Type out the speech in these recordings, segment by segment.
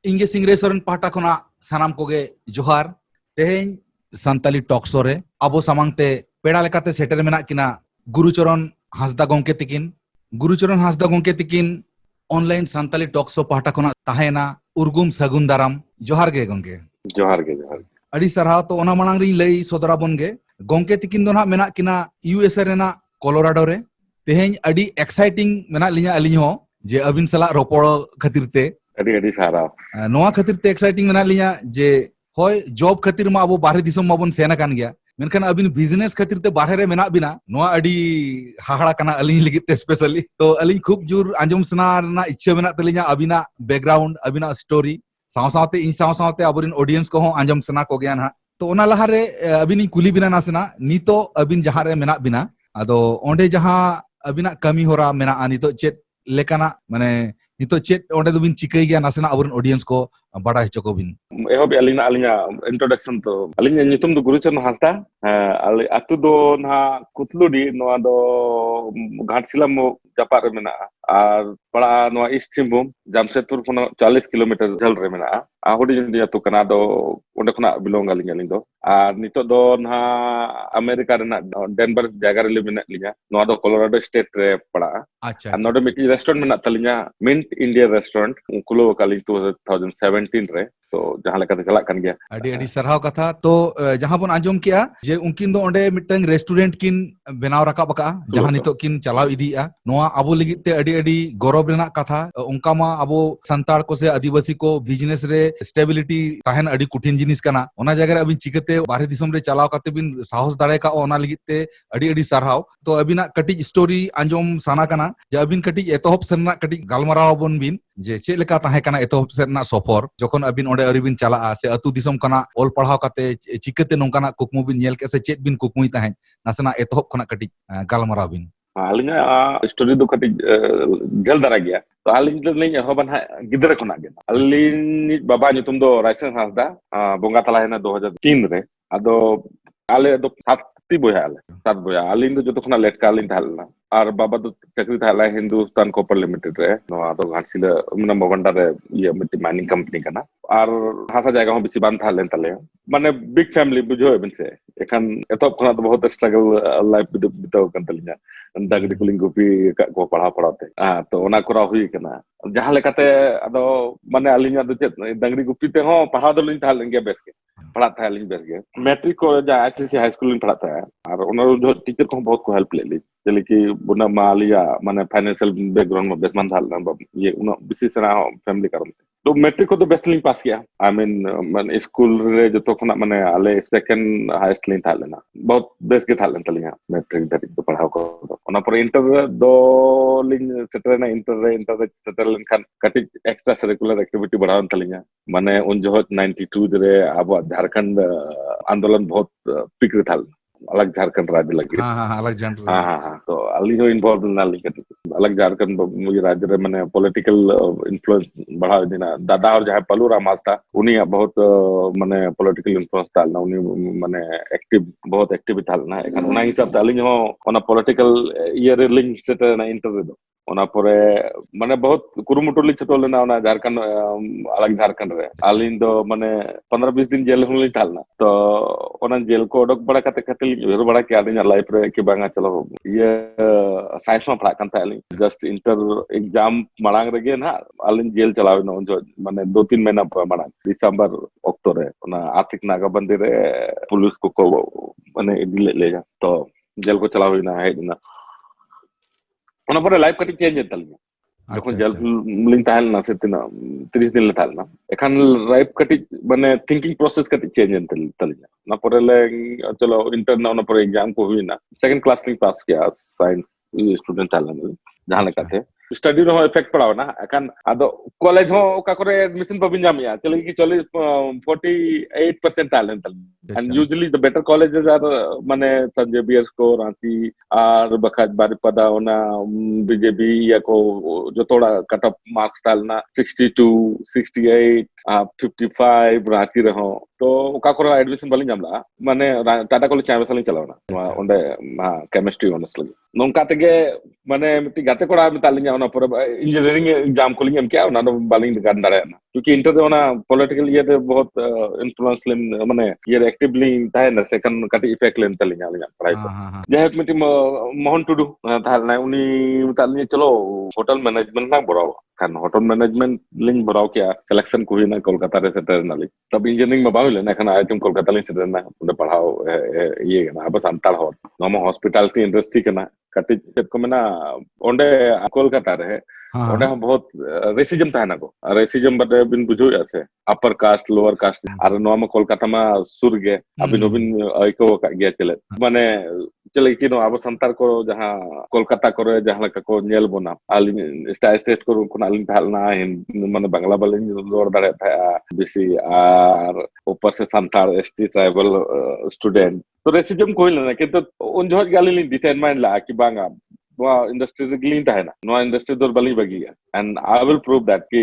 इंगे सिंगरे सोरेन पाटा खना सानाम कोगे जोहार तेहें संताली टॉक्सो रे अबो सामांगते पेड़ा लेकाते सेटर मेना किना गुरुचरण हांसदा गोंके तिकिन गुरुचरण हांसदा गोंके तिकिन ऑनलाइन संताली टॉक्सो पाटा खना ताहेना उर्गुम सगुन दाराम जोहार गे गोंके जोहार गे जोहार अड़ी सरहाव तो ओना मांग री लई सोदरा बोन गे गोंके तिकिन दो ना मेना किना यूएसए रेना कोलोराडो रे तेहें अड़ी एक्साइटिंग मेना लिया अलिኝ हो जे अबिन सला रोपड़ खातिर ते अड़ी सारा नोआ खातिर ते एक्साइटिंग मेना लिया जे होय जॉब खातिर मा अबो बाहरे दिसम माबोन सेना कान गया मेनखान अबिन बिजनेस खातिर ते बाहरे रे मेना बिना नोआ अड़ी हाहाड़ा काना अलिኝ लिगित ते स्पेशली तो अलिኝ खूब जुर आंजम सना रना इच्छा मेना तलिኛ अबिना बैकग्राउंड अबिना स्टोरी साव सावते इन साव सावते अबोरिन ऑडियंस को हो आंजम सना को गया ना तो ओना लहा रे अबिन कुली बिना नासना नितो अबिन जहां रे मेना बिना आदो ओंडे जहां अबिना कमी होरा मेना नितो चेत लेकाना माने नितो चेत ओंडे दो बिन चिकई गया नासना अबोरिन ऑडियंस को बड़ा हिचो को बिन एहो बे अलिना इंट्रोडक्शन तो अलिना नितुम दो गुरुचरण हांसदा अले अतु दो ना कुतलुडी नोआ दो घाटसिला मो जापा रे मेना और बड़ा नोआ ईस्ट सिंहभूम जामशेदपुर खन 40 किलोमीटर झल रे मेना हुडी जंदी अतु कना दो ओंडे खना बिलोंग अलिना दो और नितो दो ना अमेरिका रेना डेनवर जगह रे मेना लिया नोआ दो कोलोराडो स्टेट रे पड़ा अच्छा नोडे मिटी रेस्टोरेंट मेना तलिया मिंट इंडिया रेस्टोरेंट कुलो काली 2017 रे तो जहां लेका चला कान गया अडी अडी सरहाव कथा तो जहां बन आंजम किया जे उनकिन दो ओंडे मिटंग रेस्टोरेंट किन बनाव रकाब का जहां नितो किन चलाव इदिया नोआ अबो लिगित ते अडी अडी गौरव रेना कथा उनका मा अबो संतार को से आदिवासी को बिजनेस रे स्टेबिलिटी ताहन अडी कुठिन जिनिस कना ओना जगह रे अबिन चिकते बाहरे दिसम रे चलाव काते बिन साहस दाड़े का ओना लिगित ते अडी अडी सरहाव तो अबिना कटिज स्टोरी आंजम साना कना जे अबिन कटिज एतोहब सेना कटिज गालमाराव बन बिन जे चेक लेका ताहे कना एतोहब सेना सफर जखन अबिन ओंडे अरिबिन चला से अतु दिसम कना ओल पढ़ाव काते चिकते नोंकाना कुकमु बिन नेल के से चेत बिन कुकमुई ताहे नासना एतोहब खना कटिज गालमाराव बिन अलिना स्टोरी दो कटिज जल दरा गया तो अलिन लेनी हबन गिदरे खना गे अलिन बाबा नितुम दो रायसन हांसदा बोंगा तला हेना 2003 रे अदो आले दो सात बोया अलिन दो जतो खना लेटका अलिन थालना और बाबा तो चक्री थाला हिंदुस्तान कॉपर लिमिटेड रे नोआ दो घाटसिला मना मोबंडा रे ये मिटी माइनिंग कंपनी कना और हासा जगह हो बिसी बान थालेन तले माने बिग फैमिली बुझो बिन से एखन एतो खना तो बहुत स्ट्रगल लाइफ बिताव कन तलिना दागड़ी कुलिंग गुपी को पढ़ाते तो ओना कोरा हुई कना जहां लेकाते अदो माने अलिना दो चेत दागड़ी गुपी ते हो पढ़ा दो लिन थालेन गे बेस के पढ़ा था लिन बेस के मैट्रिक को जा आईसीसी हाई स्कूल में पढ़ाता है और ओना जो टीचर को बहुत को हेल्प ले ली जले कि बुना मालिया माने फाइनेंशियल बैकग्राउंड में बेसमान था ये उना विशेष ना फैमिली कारण तो मैट्रिक को तो बेस्ट लिंग पास किया आई मीन माने स्कूल रे जो तो खना माने आले सेकंड हाईएस्ट लिंग था लेना बहुत बेस्ट के था लेन तलिया मैट्रिक धरि तो पढ़ाओ को ओना पर इंटर दो लिंग सेटर ना इंटर सेटल लेन खान कटिक एक्स्ट्रा करिकुलर एक्टिविटी बढ़ावन तलिया माने उन जो 92 रे अब झारखंड आंदोलन बहुत पीक रे था अलग झारखंड राज्य लगे हाँ अलग जनरल हाँ तो अली हो इन्वॉल्व ना लिखते अलग झारखंड मुझे राज्य रे मैंने पॉलिटिकल इन्फ्लुएंस बढ़ा देना दादा और जहाँ पलू रामास था उन्हीं बहुत मैंने पॉलिटिकल इन्फ्लुएंस था ना उन्हीं मैंने एक्टिव बहुत एक्टिव था ना एक उन्हीं हिसाब से अली हो उन्हें पॉलिटिकल ये लिंक से ना इंटरव्यू दो उन्हें पूरे मैंने बहुत कुरुमुटुली चटोले ना उन्हें झारखंड अलग झारखंड रे अलिन दो मैंने 15-20 दिन जेल हुई था ना तो उन्हें जेल को डॉक बड़ा कते वेर बड़ा क्या दिन लाइफ रे कि बांगा चलो ये साइंस में पढ़ा था अलिन जस्ट इंटर एग्जाम मड़ांग रे ना अलिन जेल चलावे ना जो मैंने 2-3 महीना मड़ांग दिसंबर अक्टूबर रे उन्हें आर्थिक नाकाबंदी रे पुलिस को मैंने ले जा तो जेल को चलावे ना है ना उन्हें पूरे लाइफ कटी चेंज है तलिया जखन जेल लिंक ताहल ना से 30 दिन ले थाल ना एखन लाइफ कटी माने थिंकिंग प्रोसेस कटी चेंज है तलिया ना पूरे ले चलो इंटर ना पूरे एग्जाम को हुई ना सेकंड क्लास लिंक पास किया साइंस स्टूडेंट थाल ना जहां लेका थे स्टडी रो इफेक्ट पड़ाव ना एखन आदो कॉलेज हो का करे एडमिशन पर बिन जामिया चले कि 48% थाल and usually the better colleges are mane St. Xavier's ko Ranchi ar bakhaj Baripada ona BJB ya ko jo thoda cut off marks talna 62 68 55 Ranchi reho तो ओका कोरा एडमिशन बाली जामला माने टाटा कॉलेज चाइबा सालिं चलावना ओंडे केमिस्ट्री ऑनर्स लगी नोंका तेगे माने मिति गाते कोड़ा मितालिं ओना पर इंजीनियरिंग एग्जाम कोलिं एम क्या ओना दो बालिं गान दाड़ेना क्योंकि इंटर दे ओना पॉलिटिकल ये दे बहुत इन्फ्लुएंस लेन माने ये एक्टिवली ताहेना सेकंड काटी इफेक्ट लेन तालिं आलिं पढ़ाई को जे मिति मोहन टुडू तालना उनी मितालिं चलो होटल मैनेजमेंट ना बराव kan hotel management link barau kya selection ko hina kolkata re setter nali tab engineering ma baule na kana item kolkata link setter na unde padhao ye na aba santal ho noma hospitality industry kana kati chet ko mena onde kolkata re onde bahut racism ta na ko racism bade bin bujo ase upper caste lower caste ar noma kolkata ma surge abin obin aiko ka gya chele mane चले कि no अब संतार को जहाँ कोलकाता को जहाँ लगा को nail बोना आलिंग स्टेट को कुना आलिंग थालना मन बांग्ला बालिंग लोर दाड़े था बिसी आर ऊपर से संतार एसटी ट्राइबल स्टूडेंट तो रेसिज्म कोई लेना कि तो उन जो गाली डिटरमाइन ला कि बांगा वो इंडस्ट्री ग्लीन था ना नो इंडस्ट्री दर बली बगी है and I will prove that कि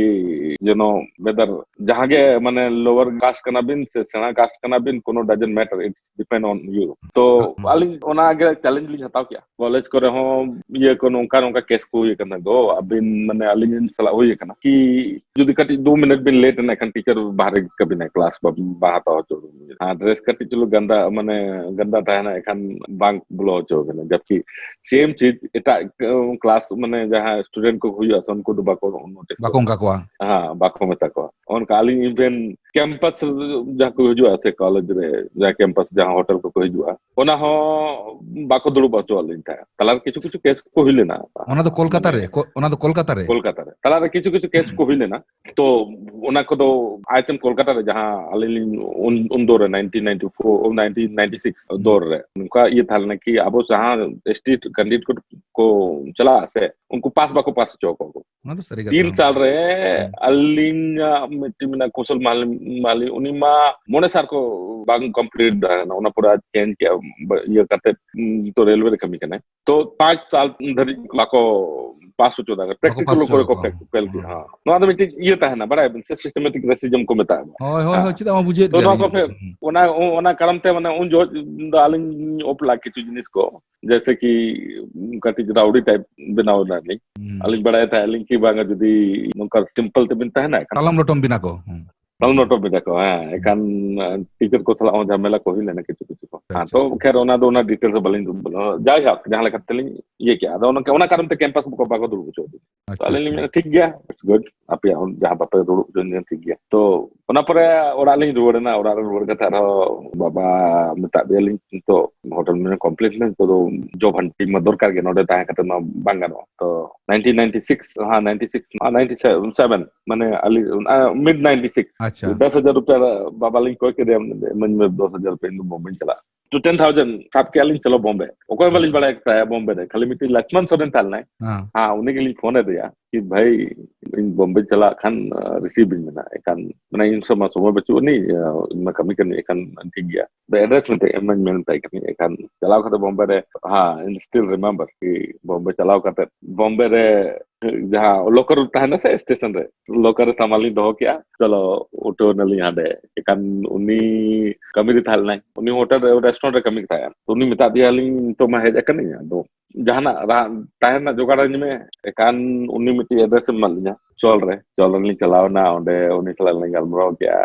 यू नो वेदर जहाँ के माने लोअर कास्ट कना बिन से सेना कास्ट कना बिन कोनो doesn't matter it's depend on you तो आली ओना आगे चैलेंज ली हताव क्या कॉलेज करे हो ये कोनो उनका केस को ये करना दो अबिन माने आली सलाह हो ये करना कि जुदी कटी 2 मिनट बिन लेट ना कन टीचर बाहर कभी ना क्लास बाहर तो जो हां ड्रेस कटी चलो गंदा माने गंदा था ना एखन बांक ब्लो जो जबकि सेम चीज एटा क्लास माने जहां स्टूडेंट को हुई असन को दुबा को नोटिस बाकों का कोआ हां बाको में तको on काली इवन कैंपस जहां को हुआ से कॉलेज रे जहां कैंपस जहां होटल को हुआ ओना हो बाको दुड़ु बचो लिन था तलार किछु केस को हुई लेना ओना तो कोलकाता रे तलार किछु केस को हुई लेना तो ओना को दो आइटम कोलकाता रे जहां अलिन उन दौर 1994 और 1996 दौर रे उनका ये था ना कि अब जहां स्टेट कैंडिडेट को चला से उनको पास चौको को 3 साल रे अलिन मिट्टी में कौशल माली उनी मा मोने सार को बांग कंप्लीट ना उना पूरा चेंज किया ये करते तो रेलवे रे कमी करने तो 5 साल धरी बाको पास हो चुका प्रैक्टिकल को प्रैक्टिकल की हां नो आदमी ये था ना बड़ा सिस्टमैटिक रेसिज्म को मेता होय चिदा मा बुझे तो नो को ओना करमते माने उन जो आलिन ओपला किछु जिनिस को जैसे कि कति राउडी टाइप बनाओ ना नहीं आलिन बड़ा था आलिन की बांगा जदी उनका सिंपल ते बनता है ना कलम लोटम बिना को कलम लोटम बिना को हां एकान टीचर को सलाह झमेला को ही लेना किछु को हां तो खैर ओना दो ना डिटेल्स बलिन जाय हक जहां लगा तलिन ये क्या दो ओना कारण ते कैंपस को बाको दुड़ बुचो तो आलिन ठीक गया इट्स गुड आप या जहां बापे दुड़ जन ठीक गया तो ओना पर ओरा लिन रुवड़ना ओरा रुवड़ कथा बाबा मता देलिन तो होटल में कंप्लीट नहीं तो जॉब हंटिंग में दरकार के नोडे ताहे कते बांगानो तो 1996 हां 97 माने अली मिड 96 अच्छा 10,000 रुपया बाबा लिंग कोई के दे मन में 2,000 रुपया इन बॉम्बे चला तो 10,000 साहब के लिंग चलो बॉम्बे ओको वाली बड़ा एक था बॉम्बे रे खाली मिट्टी लक्ष्मण सोरेन थाल ना हां उन्हीं के लिए फोन है दिया कि भाई इन बॉम्बे चला खान रिसीव में ना एकान माने इन समय बच्चों नहीं मैं कमी करने एकान ठीक गया द एड्रेस में अमेंडमेंट था कि एकान चलाओ खाते बॉम्बे रे हां इन स्टिल रिमेंबर कि बॉम्बे चलाओ खाते बॉम्बे रे जहां लोकर था ना से स्टेशन रे लोकर संभाली दो क्या चलो ऑटो नली हाडे एकान उनी कमी थाल ना उनी होटल रेस्टोरेंट रे कमी था तो उनी मिता दिया लिंग तो मैं हेज कनी दो जहाना ताहना जोगाड़ में एकान उनी मिट्टी एड्रेस मलिया चल रही चलाओ ना ओंडे उनी चला ले गलमराव क्या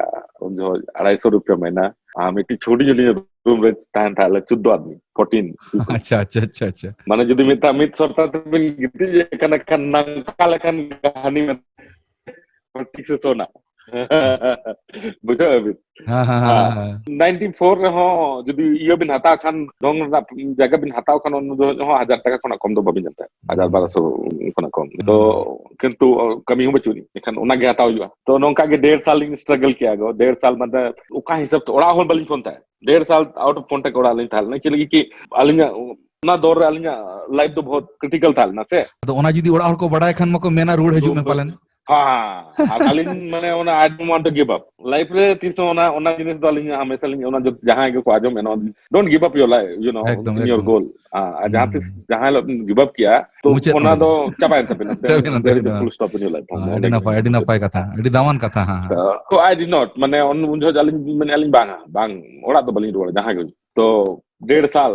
उन जो 250 रुपया महीना मिट्टी छोटी जोड़ी रूम रे ताहन था 14 आदमी 14 अच्छा माने जदी मिता मित सरता बिन गिटी जे कन नंका लखन कहानी में ठीक से सोना बुझो अभी हां 94 रे हो जदी इयो बिन हता खान डोंग जगह बिन हताव खान उन जो 1000 टाका खना कम दो बबिन जनता 1200 खना कम तो किंतु कमी हो बचुनी एखन ओना गे हताव जुआ तो नोंका के 1.5 साल स्ट्रगल किया गो 1.5 साल मतलब उका हिसाब तो ओड़ा होल बलिन फोन था 1.5 साल आउट ऑफ कांटेक्ट ओड़ा लिन थाल नहीं कि अलिंगा ना दौर रे अलिंगा लाइफ तो बहुत क्रिटिकल थाल ना से तो ओना जदी ओड़ा हर को बड़ा एखन मको मेना रूड हजू में पालन हाँ अलिन माने ओना I don't want to give up life रे तीसो ओना जिनिस दो अलिन हमेशा लिन ओना जो जहां के को आजम एनो don't give up your life you know एकदम इन योर एकदम गोल जहां तिस जहां गिव अप किया तो मुचाद ओना ओंडे दो चाबायन तबेना तबेना देयर इज तबेना a full stop in your life ᱟᱹᱰᱤ ᱱᱟᱯᱟᱭ ᱠᱟᱛᱷᱟ ᱟᱹᱰᱤ ᱫᱟᱢᱟᱱ ᱠᱟᱛᱷᱟ तो I did not माने उन जो अलिन माने अलिन बांग ओड़ा तो बलिन रोड जहां गई तो 1.5 साल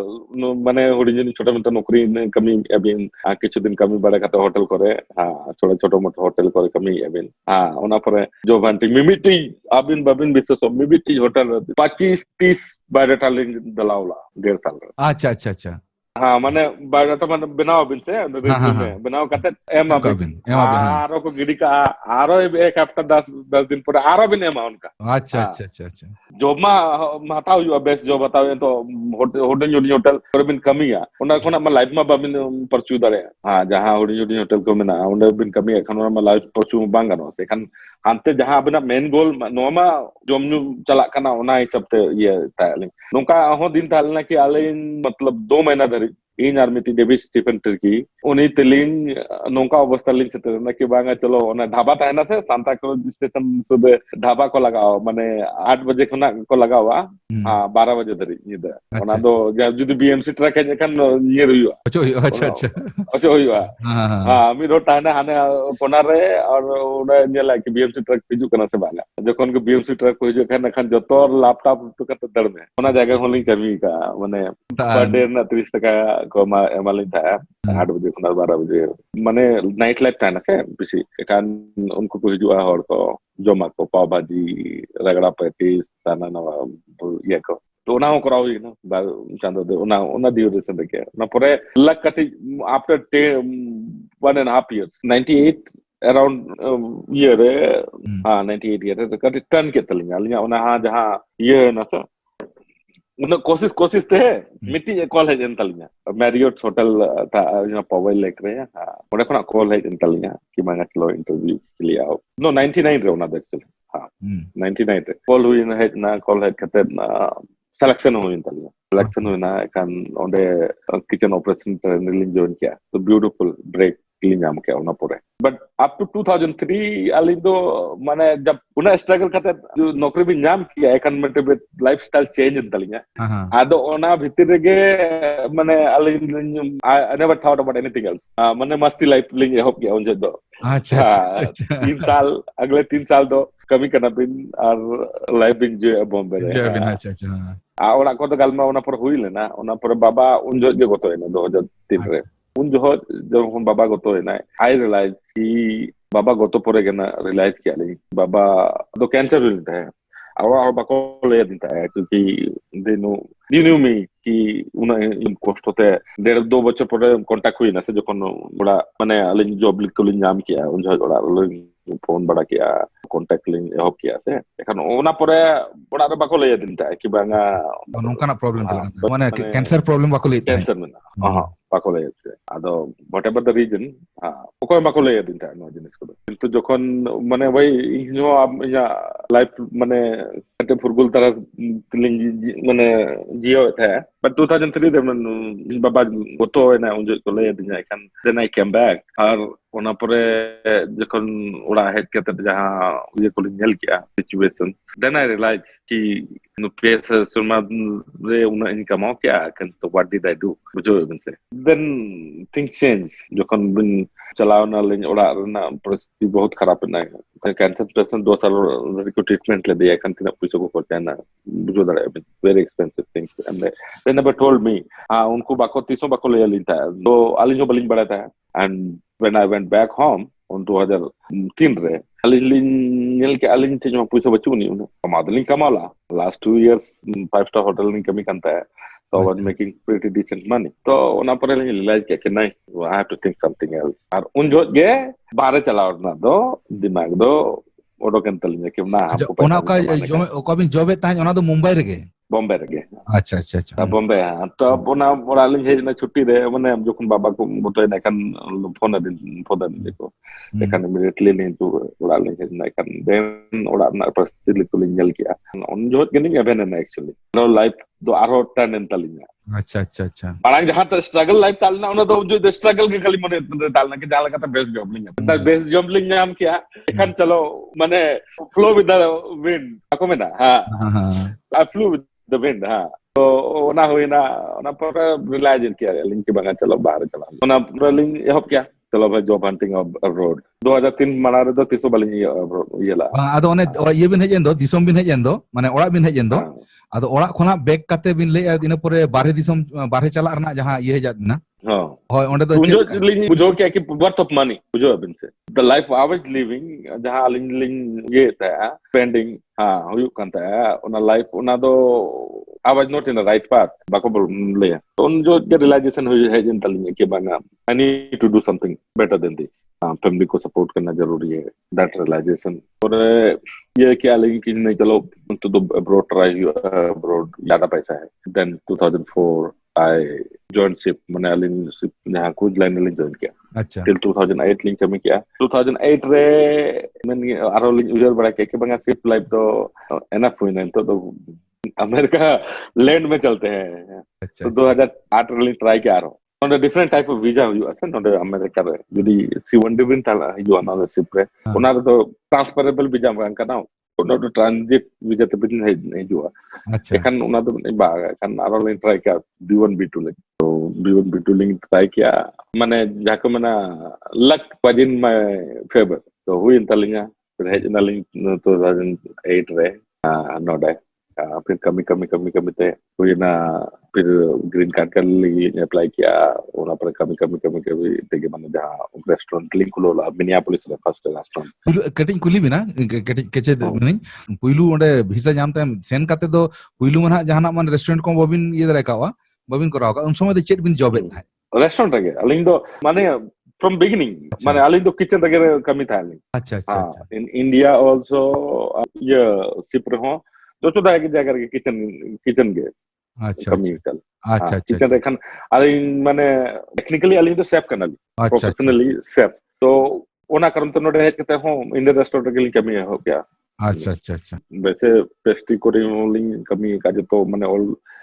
माने हुडिन छोटा मोटा नौकरी कमी अबिन किछु दिन कमी बड़े खाते होटल करे हाँ छोटा छोटा मोटा होटल करे कमी अबिन हाँ ओना परे जो भांति मिमिटी अबिन बबिन विशेष मिमिटी होटल 25-30 बायोडाटा लिंक दलावला 1.5 साल अच्छा अच्छा अच्छा हाँ माने बायोडाटा माने बनाओ बिन से हाँ हाँ रिज्यूमे हाँ बनाओ करते एम अबिन एम अबिन हाँ आरो को गिडी का आरो एक हफ्ता 10 दिन पर आरो बिन एम उनका अच्छा अच्छा अच्छा अच्छा जॉब मा हताव हुआ बेस्ट जॉब हताव तो होटल होटल होटल पर बिन कमिया उना खोना मा लाइफ मा बाबिन परस्यू दारे हां जहां होटल होटल को मेना उंडे बिन कमिया खन मा लाइफ परस्यू बांग गानो से खान हानते जहां अबिना मेन गोल नोमा जोमनु चला कना उना हिसाब ते ये ताले नोका हो दिन तालना कि आले मतलब 2 महीना धरी इन आर्मी डेविड स्टीफन टर्की उनी तेलिन नोका अवस्था लिन चतरना कि बांगा चलो ओना ढाबा ताहना से सांता क्रूज स्टेशन सुबह ढाबा को लगाओ माने 8 बजे खना को लगावा हाँ 12 बजे धरी निदा ओना दो जुदी बीएमसी ट्रक है जखन नियर हुआ अच्छा अच्छा अच्छा हुआ हाँ हाँ हाँ मी रोड ताहना हाने कोना रे और ओना नेला कि बीएमसी ट्रक हिजु कना से बाला जखन के बीएमसी ट्रक को हिजु खान खन जतो लैपटॉप तो कत दड़ में ओना जगह होली कमी का माने पर डे ना 30 टका को एमालिन था 8 बजे खुना 12 बजे माने नाइट लाइफ था ना से बिसी एकान उनको को हिजुआ हर को जमा को पाव भाजी रगड़ा पैटीस साना नवा ये को तो ना कराओ ना चांदो दे ओना दियो दे से के ना परे लक कटी आफ्टर 1.5 years 98 around year हाँ 98 year तो कटी टर्न के तलिया लिया ओना हाँ जहां ये ना तो उन कोशिश थे मिट्टी कॉल है जनतलिया मैरियट होटल था यहाँ पवेल लेक रहे हैं हाँ उन्हें अपना कॉल है जनतलिया कि मांगा चलो इंटरव्यू के लिए आओ नो 99 रे उन्हें एक्चुअली हाँ 99 रे कॉल हुई ना कॉल है कहते ना सिलेक्शन हुई जनतलिया सिलेक्शन हुई ना kan onde kitchen operation training join किया तो ब्यूटीफुल ब्रेक क्लीन नाम क्या होना पड़े बट अप टू 2003 अली दो माने जब उन्हें स्ट्रगल करते जो नौकरी भी नाम किया एक अनमेटेबल लाइफस्टाइल चेंज इंतलिया आदो ओना भीतर गे माने Ali I never thought about anything else माने मस्ती लाइफ लिंग होप किया उन जो अच्छा अच्छा 3 साल अगले 3 साल दो कमी करना बिन और लाइफ बिन जो बॉम्बे रे अच्छा अच्छा ओना को तो गलमा ओना पर हुई लेना ओना पर बाबा उन जो जे गोतो है ना 2003 रे उन जो जब हम बाबा गोतो है ना आई रियलाइज कि बाबा गोतो परे गना रियलाइज किया नहीं बाबा तो कैंसर होता है और बाको ले देता है क्योंकि दे न्यू मी कि उन्हें कष्ट होते 1.5-2 बच्चों पर कांटेक्ट हुई ना से जो कौन बड़ा मैंने अलिंग जॉब लिख को नाम किया उन जो बड़ा फोन बड़ा किया कांटेक्ट लिंक एहब किया से एखन ओना परे बड़ा रे बाको ले दिनता है कि बांगा नोंकाना प्रॉब्लम तला माने कैंसर प्रॉब्लम बाको ले कैंसर में हां बाको ले आदो व्हाटएवर द रीजन हां ओको बाको ले दिनता है नो जिनिस को किंतु जखन माने भाई इनो या लाइफ माने कते फुरगुल तरह माने जियो था but 2003 de baba goto na unjo ko le dinya kan then I came back ar ona pore jokhon ora head kete jahan ye ko nyel kiya situation then I realized ki no pesa surma re una income kya kan to what did I do bujo bense then things change jokhon bin चलाओ ना लेकिन उड़ा ना परिस्थिति बहुत खराब है ना कैंसर पेशेंट 2 साल को ट्रीटमेंट ले दिया कंटिन्यू पैसे को करते हैं ना बुझो दरे very expensive things and they never told me उनको बाको 300 बाको ले लेता है तो अलिंजो बलिंग बढ़ाता है and when I went back home on 2003 रे अलिंजो के अलिंजो जो पैसे बचू नहीं उन्हें कमादलिंग कमाला last 2 years 5-star होटल नहीं कमी करता है so I was making pretty decent money तो उन्हें पर realize किया कि नहीं I have to think something else और उन जो ये बाहर चलाओ ना दो दिमाग दो ओडो कंतल कि ना हमको ओना का जो ओका बिन जॉब ताहन ओना दो मुंबई रे बॉम्बे रे अच्छा अच्छा अच्छा बॉम्बे तो ओना ओरालिंग हे ना छुट्टी रे माने जोखन बाबा को बोतो ना kan फोन दिन को एखान इमीडिएटली नहीं तो ओरालिंग हे ना kan देन ओरा ना परिस्थिति लिखलिंग जल किया उन जो गनिंग एवेन ना एक्चुअली नो लाइफ दो आरो टर्न इंतलिंग अच्छा अच्छा अच्छा मांग जहां तक स्ट्रगल लाइफ तालना उन दो जो स्ट्रगल के खाली मने तालना के जहां लगा बेस्ट जॉब लिंग बेस्ट जॉब लिंग नाम किया एखन चलो माने flow with the wind ako mena ha हाँ I flew with the wind ha तो ona huina ona पर रिलाइज किया लिंग के बगा चलो बाहर चला ona पूरा लिंग एहब क्या चलो भाई जॉब हंटिंग अब्रॉड 2003 मना रे दो तीसो बालिंग ये ला bang ado one ये bin hej endo disom bin hej endo mane orak bin hej endo हाँ ado orak khona back kate bin lay ina pore barhe disom barhe chalak rena jahan ye hej na हाँ hoy onde do तुझो chet लिंग बुझो क्या कि worth of money बुझो अबिन से the life I was living जहां लिंग लिंग ये था स्पेंडिंग हाँ हुयु कंता उना लाइफ उना दो I was not in the right path बाको बोल ले तो उन जो रियलाइजेशन हुई है जिन तलिंग के बना I need to do something better than this family को सपोर्ट करना जरूरी है दैट रियलाइजेशन और ये क्या लगी कि नहीं चलो तो अब्रॉड ट्राई अब्रॉड ज्यादा पैसा है देन 2004 आई joined ship Manali ship जहाँ कुछ लाइन लिंक join किया अच्छा till 2008 लिंक कमी किया 2008 रे मैंने आरो लिंक उजर बड़ा के बंगा ship लाइफ तो enough हुई नहीं तो अमेरिका लैंड में चलते हैं अच्छा तो अच्छा 2008 रे लिंक ट्राई किया रहो on a different type of visa हुई असन on the अमेरिका रे यदि C1 डिविन था जो हमारा ship रे हाँ। उन्हारे तो transferable visa में करना उन्हारे तो transit visa तो बिन नहीं जो अच्छा एखन उन्हारे तो नहीं बाग एखन आरो लिंक ट्राई किया B1 B2 लिंक तो B1 B2 लिंक ट्राई किया माने जाके मना लक वजिन माय फेवर तो हुई इंतलिंगा फिर हेज नालिंग 2008 रे नोडे फिर कमी कमी कमी कमी ते हुई ना फिर ग्रीन कार्ड कर ली अप्लाई किया उना पर कमी कमी कमी कमी ते माने जहां रेस्टोरेंट लिंक खुलोला मिनियापोलिस रे फर्स्ट रेस्टोरेंट पुइलु कटिंग कुली बिना कटिंग केचे नहीं पुइलु ओंडे भिसा जाम ताम सेन काते दो पुइलु मन जहाना मन रेस्टोरेंट को बबिन ये दरे कावा बबिन कराव का उन समय दे चेट बिन जॉब एत थाय रेस्टोरेंट रे अलिंग दो माने फ्रॉम बिगिनिंग अच्छा माने अलिंग दो किचन रे कमी था अलिंग अच्छा अच्छा अच्छा इन इंडिया आल्सो ये सिप्र हो तो तो दागे जाकर के किचन किचन के अच्छा कमी अच्छा चल अच्छा अच्छा किचन रेखन अलिंग माने टेक्निकली अलिंग तो सेफ करना अच्छा अच्छा प्रोफेशनली सेफ तो ओना करम तो नोडे हेज केते हो इंडियन रेस्टोरेंट के लिए कमी हो क्या अच्छा अच्छा अच्छा वैसे पेस्ट्री कोरियोलिंग कमी का जो तो मैंने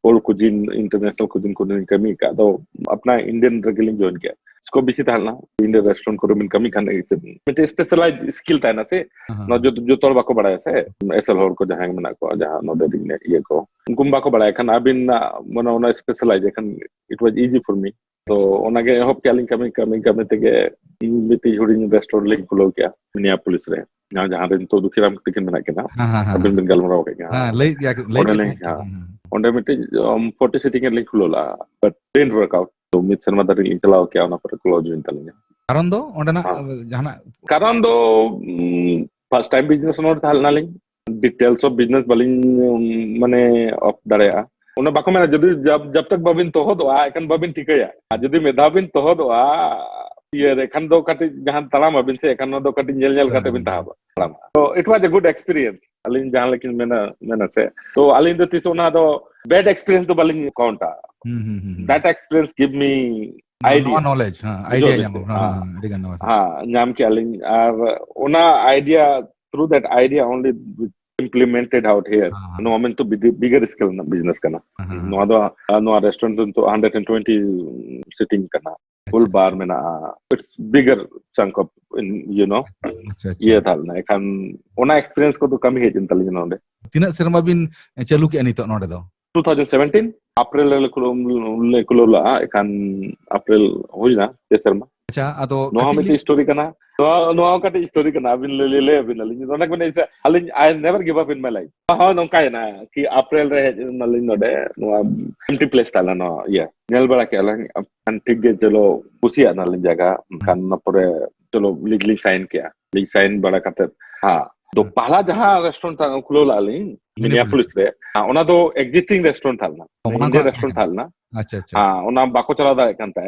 ऑल कुजिन इंटरनेशनल कुजिन को कमी का तो अपना इंडियन रेगलिंग ज्वाइन किया इसको भी सीधा ना इंडियन रेस्टोरेंट को मिन कमी खाने मिटे स्पेशलाइज स्किल था ना से न जो तोड़ बाको बड़ा से एसएल हॉल को जहां मना को जहां नो डेडिंग ने ये को उनको बाको बड़ा खान अबिन मना ओना स्पेशलाइज खान it was easy for me तो ओना के होप क्या लिंक कमी कमी ते के मिटी हुडिंग रेस्टोरेंट लिंक खुलो क्या मिनियापोलिस रे जहां दिन तो दुखीराम टिकन बना के ना अबिन बिन गलमराव के हां ले ओने ओंडे मिटे 40 सीटिंग लिंक खुलोला बट डिडंट वर्क आउट तो मिड शर्मा दा लिंक चलाओ क्या ओना पर क्लोज हुई तलिंग कारण दो ओंडना जहाना कारण दो फर्स्ट टाइम बिजनेस नोट थालना लिंग डिटेल्स ऑफ बिजनेस बलिंग माने ऑफ दरेया उन्हें बाको में जब तक बबिन तो हो दो एकन बबिन ठिकया जदी मेधाबिन तो हो दो ये रेखन दो कटी जहां तलाम अबिन से एकन दो कटी जेल जेल काते बिन ताबा तो it was a good experience अलिन जहां लेकिन मैंने से तो अलिन दो तिसोना दो बैड एक्सपीरियंस तो बलिंग काउंटा that experience give me no idea knowledge हां आइडिया जाम हां अडी गन हाँ नाम के अलिंग और ओना idea through that idea only implemented out here no I mean to be bigger scale na business kana no restaurant to 120 sitting kana full bar में ना it's bigger chunk of you know ये था ना एकान ओना experience को तो कम ही है चिंता लेकिन नोंडे तीना सेरमा बिन चालू के नितो नोंडे दो 2017 अप्रैल ले कुलोला एकान अप्रैल होई ना ये सेरमा अच्छा अदो नो हम इस स्टोरी करना नो का स्टोरी करना अबिन ले अबिन लिंग नोना को नहीं अलिंग I never give up in my life हां नोका है ना कि अप्रैल रे नलिंग नोडे नो एम्प्टी प्लेस ताला नो या नेल बड़ा के अलिंग अन ठीक गे चलो कुसिया नलिंग जगह कान न परे चलो लीगली साइन किया लीग साइन बड़ा करते हां तो पहला जहां रेस्टोरेंट था खुलोला अलिंग मिनियापोलिस रे ओना दो एग्जिस्टिंग रेस्टोरेंट था ना इंडियन रेस्टोरेंट था ना अच्छा अच्छा हां ओना बाको चला दा एकांता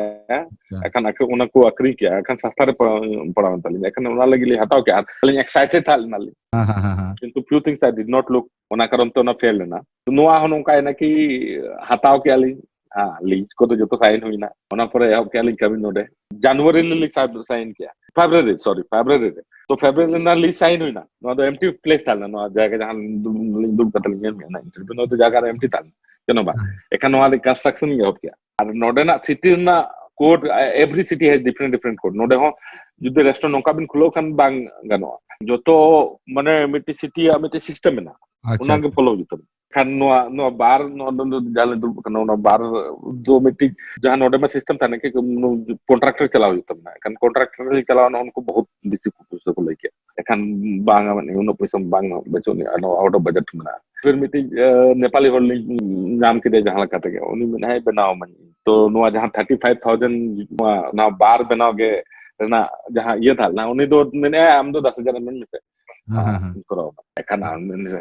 एकान आके ओना को अक्री किया एकान सस्ता रे पड़ा तली एकान ओना लगी हटाओ क्या अलिंग एक्साइटेड था नाली हां किंतु few things I did not look ओना करम तो ना फेल ना तो नोआ होनो का है ना कि हटाओ के अलिंग हाँ लीज को तो जो तो साइन हुई ना ओना पर एहब के लिंक कमी नोडे जनवरी ले लीज साइन किया फेब्रुअरी रे तो फेब्रुअरी ना लीज साइन हुई ना नो तो एम्प्टी प्लेस था ना जगह जहां लिंक दुब कतल ᱧᱮᱞ में ना इंटरव्यू नो तो जगह एम्प्टी था केनो बा एखान नो कंस्ट्रक्शन एहब किया और नोडे ना सिटी ना code every city has different code नोडे हो जुदे रेस्टोरेंट नोका बिन खुलो खान बांग गानो जो तो माने मिट्टी सिटी या मिट्टी सिस्टम में ना अच्छा उना के follow जुतो kan no bar no jalan dulu kan no bar do miti jahan node में सिस्टम था ना कि कॉन्ट्रैक्टर चलाओ जुतो ना kan कॉन्ट्रैक्टर चलाओ ना उनको बहुत बेसी पैसा को लेके kan bang माने उनो पैसा bang बचो नहीं ano out of budget में फिर मिति नेपाली होल्डिंग नाम के दे जहां कते के उनी में है बनाओ मन तो नो जहां 35000 ना बार बनाओगे ना जहां ये था ना उनी दो मैंने हम तो 10000 में से करो kan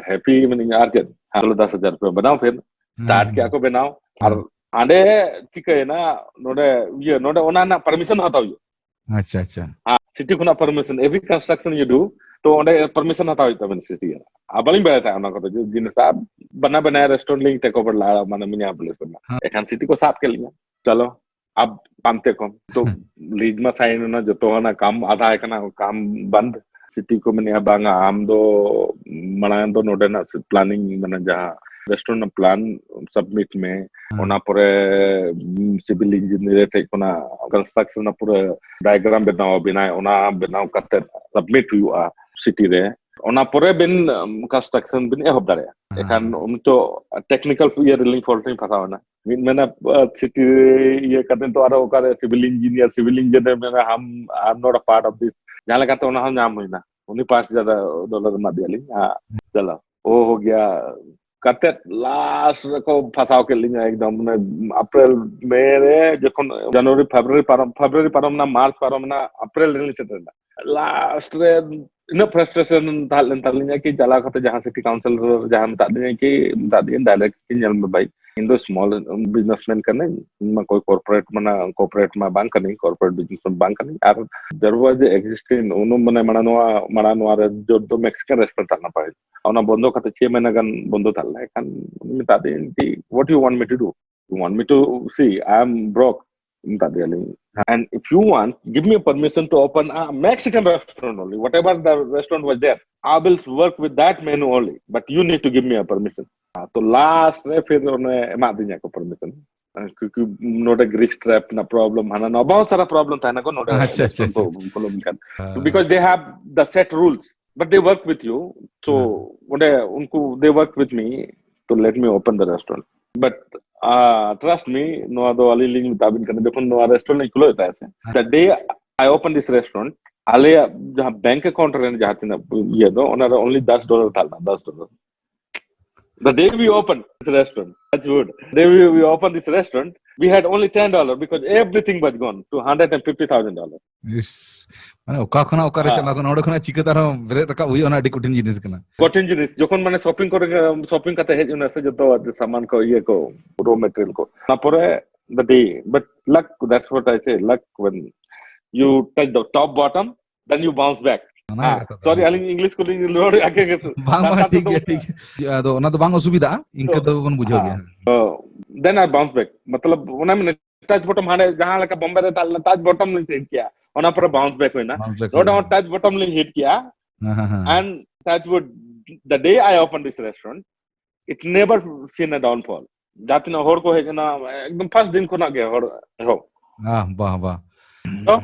happy mening arjen kalau 10,000 rupiah बनाओ फिर स्टार्ट किया को बनाओ और आंडे चिके ना नोडे ये नोडे ओना ना परमिशन हताओ ये अच्छा अच्छा हाँ सिटी खुना permission every construction you do तो ओंडे परमिशन हताओ तब सिटी अबलिंग बेटा था ओना को जो जिन साहब बना रेस्टोरेंट लिंक टेक ओवर ला माने मिनिया प्लेस करना एखान सिटी को साफ कर लिया चलो अब पामते कम तो लीज में साइन ना जो तो ना काम आधा है ना काम बंद सिटी को मैंने बांगा आम दो मनायन दो नोडे ना प्लानिंग मैंने जहाँ रेस्टोरेंट प्लान सबमिट में ओना पूरे सिविल इंजीनियर टे कोना कंस्ट्रक्शन ना पूरे डायग्राम बनाओ करते सबमिट हुआ सिटी रे ओना पूरे बिन कंस्ट्रक्शन बिन एहब दारे एखान उनको टेक्निकल ये रिलिंग फॉल्टिंग फसावा ना मैंने सिटी ये करते तो आरो करे सिविल इंजीनियर मैंने हम I am not a part of this जहाँ लगा तो उन्हें हम नाम हुई ना उन्हीं $5,000 मा दिया ली हाँ चलो वो हो गया करते लास्ट को फंसाओ के लिए एकदम ने अप्रैल मेरे जखन जनवरी फरवरी परम ना मार्च परम ना अप्रैल रिलीज चलता लास्ट रे इन फ्रस्ट्रेशन तालिnya कि चला खते जहां सिटी काउंसिल जहां तादिnya कि तादिnya डायरेक्ट ᱧᱮᱞ में भाई इन दो स्मॉल बिजनेसमैन करने में कोई कॉर्पोरेट में बांग करने कॉर्पोरेट बिजनेस में बांग करने और देयर वाज एक्जिस्टिंग उनो मने मना नोआ जो तो मैक्सिकन रेस्टोरेंट थाना पाए ओना बंदो खते 6 महीना गन बंदो थाला एखान तादिन कि what you want me to do you want me to see I am broke and if you want give me a permission to open a Mexican restaurant only whatever the restaurant was there I will work with that menu only but you need to give me a permission तो last रे फिर उन्हें एमा दिया को permission क्योंकि note Greece trap ना problem है ना बहुत सारा प्रॉब्लम था ना को नोट प्रॉब्लम कर because they have the set rules but they work with you so उनको they work with me to let me open the restaurant but trust me no ado aliling tabin करने देखो no restaurant नहीं खुला होता है ऐसे the day I opened this restaurant आले जहाँ बैंक अकाउंट रहने जाते ना ये दो उन्हें only $10 था ना $10 The day we opened this restaurant, that's good. The day we opened this restaurant, we had only $10 because everything was gone to $150,000. Yes. माने ओका खना ओका रे चला नोडे खना चिके तारो ब्रेड रका हुई ओना डी कुटिन जिनिस कना कठिन जिनिस जोखन माने शॉपिंग करते हेज उना से जतो सामान को ये को रॉ मटेरियल को ना परे the day but luck that's what I say luck when you touch the top bottom then you bounce back sorry aling english ko lord आके bang ठीक है तो ना तो बांग असुविधा इनके तो बन बुझो गया then I bounce back मतलब उना में टच बॉटम हाने जहां लगा बॉम्बे रे ताल टच बॉटम लिंक हिट किया उना पर बाउंस बैक होइना road on touch bottom link hit किया and that would the day I opened this restaurant it never seen a downfall जाति ना होड़ को है ना एकदम फर्स्ट दिन को ना गया होड़ हो वाह वाह तो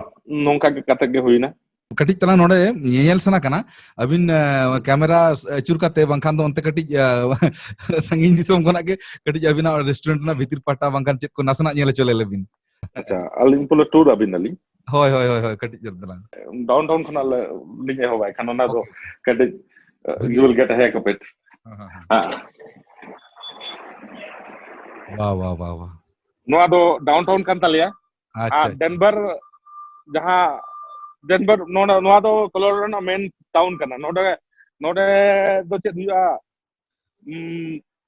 नोंका के कतक के हुई ना कटिज तला नोडे येल सना कना अबिन कैमरा अचुर काते बंखान दो onte कटिज संगीन दिसोम कोना के कटिज अबिना रेस्टोरेंट ना भीतर पाटा बंखान चेत को नासना ñele चले लेबिन अच्छा अलिन पुलो टूर अबिन अली होय होय होय होय कटिज जल तला डाउनटाउन खना लिंगे होबाय खना दो कटिज you will get a haircut वाह वाह वाह वाह नोआ दो डाउनटाउन kan talia अच्छा डेनवर जहां डेनवर नोआ दो कोलोराडो ना मेन टाउन kana नोडे दो चेत हुआ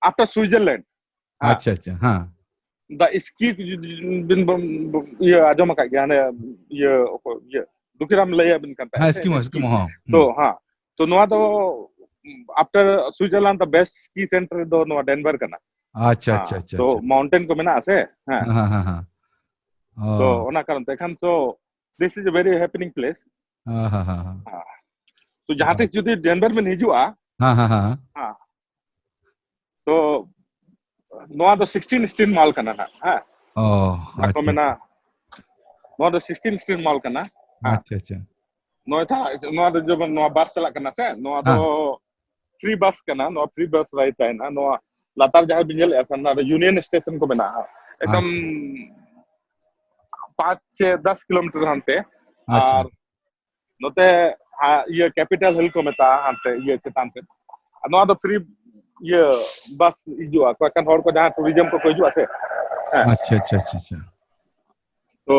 आफ्टर स्विट्जरलैंड अच्छा अच्छा हां द स्की बिन ये आजम का ज्ञान है ये दुखीराम लय बिन करता है स्कीमो हां तो हां तो नोआ दो after Switzerland the best ski centre दो नोआ डेनवर kana अच्छा अच्छा अच्छा तो अच्छा माउंटेन को मेना से हाँ हाँ हाँ हाँ तो ओ ओना कारण ते खान तो this is a very happening place हाँ हाँ हाँ तो जहां तक जुदी डेनवर में हिजुआ हाँ हाँ हाँ हाँ तो नोआ दो 16 स्ट्रीट मॉल kana ना हाँ ओ जाको अच्छा मेना नोआ दो 16 स्ट्रीट मॉल kana हाँ अच्छा अच्छा नोआ था नोआ दो जब नोआ बस चला kana से नोआ दो हाँ फ्री बस kana नोआ फ्री बस राइट है ना नोआ लातार जहां बिंजल ऐसा ना यूनियन स्टेशन को बना एकदम अच्छा 5 से 10 किलोमीटर हंते अच्छा और नोते ये कैपिटल हिल को मेता हंते ये चेतान से नोआ दो फ्री ये बस हिजुआ को kan hor ko jahan tourism ko hijua se अच्छा अच्छा अच्छा अच्छा तो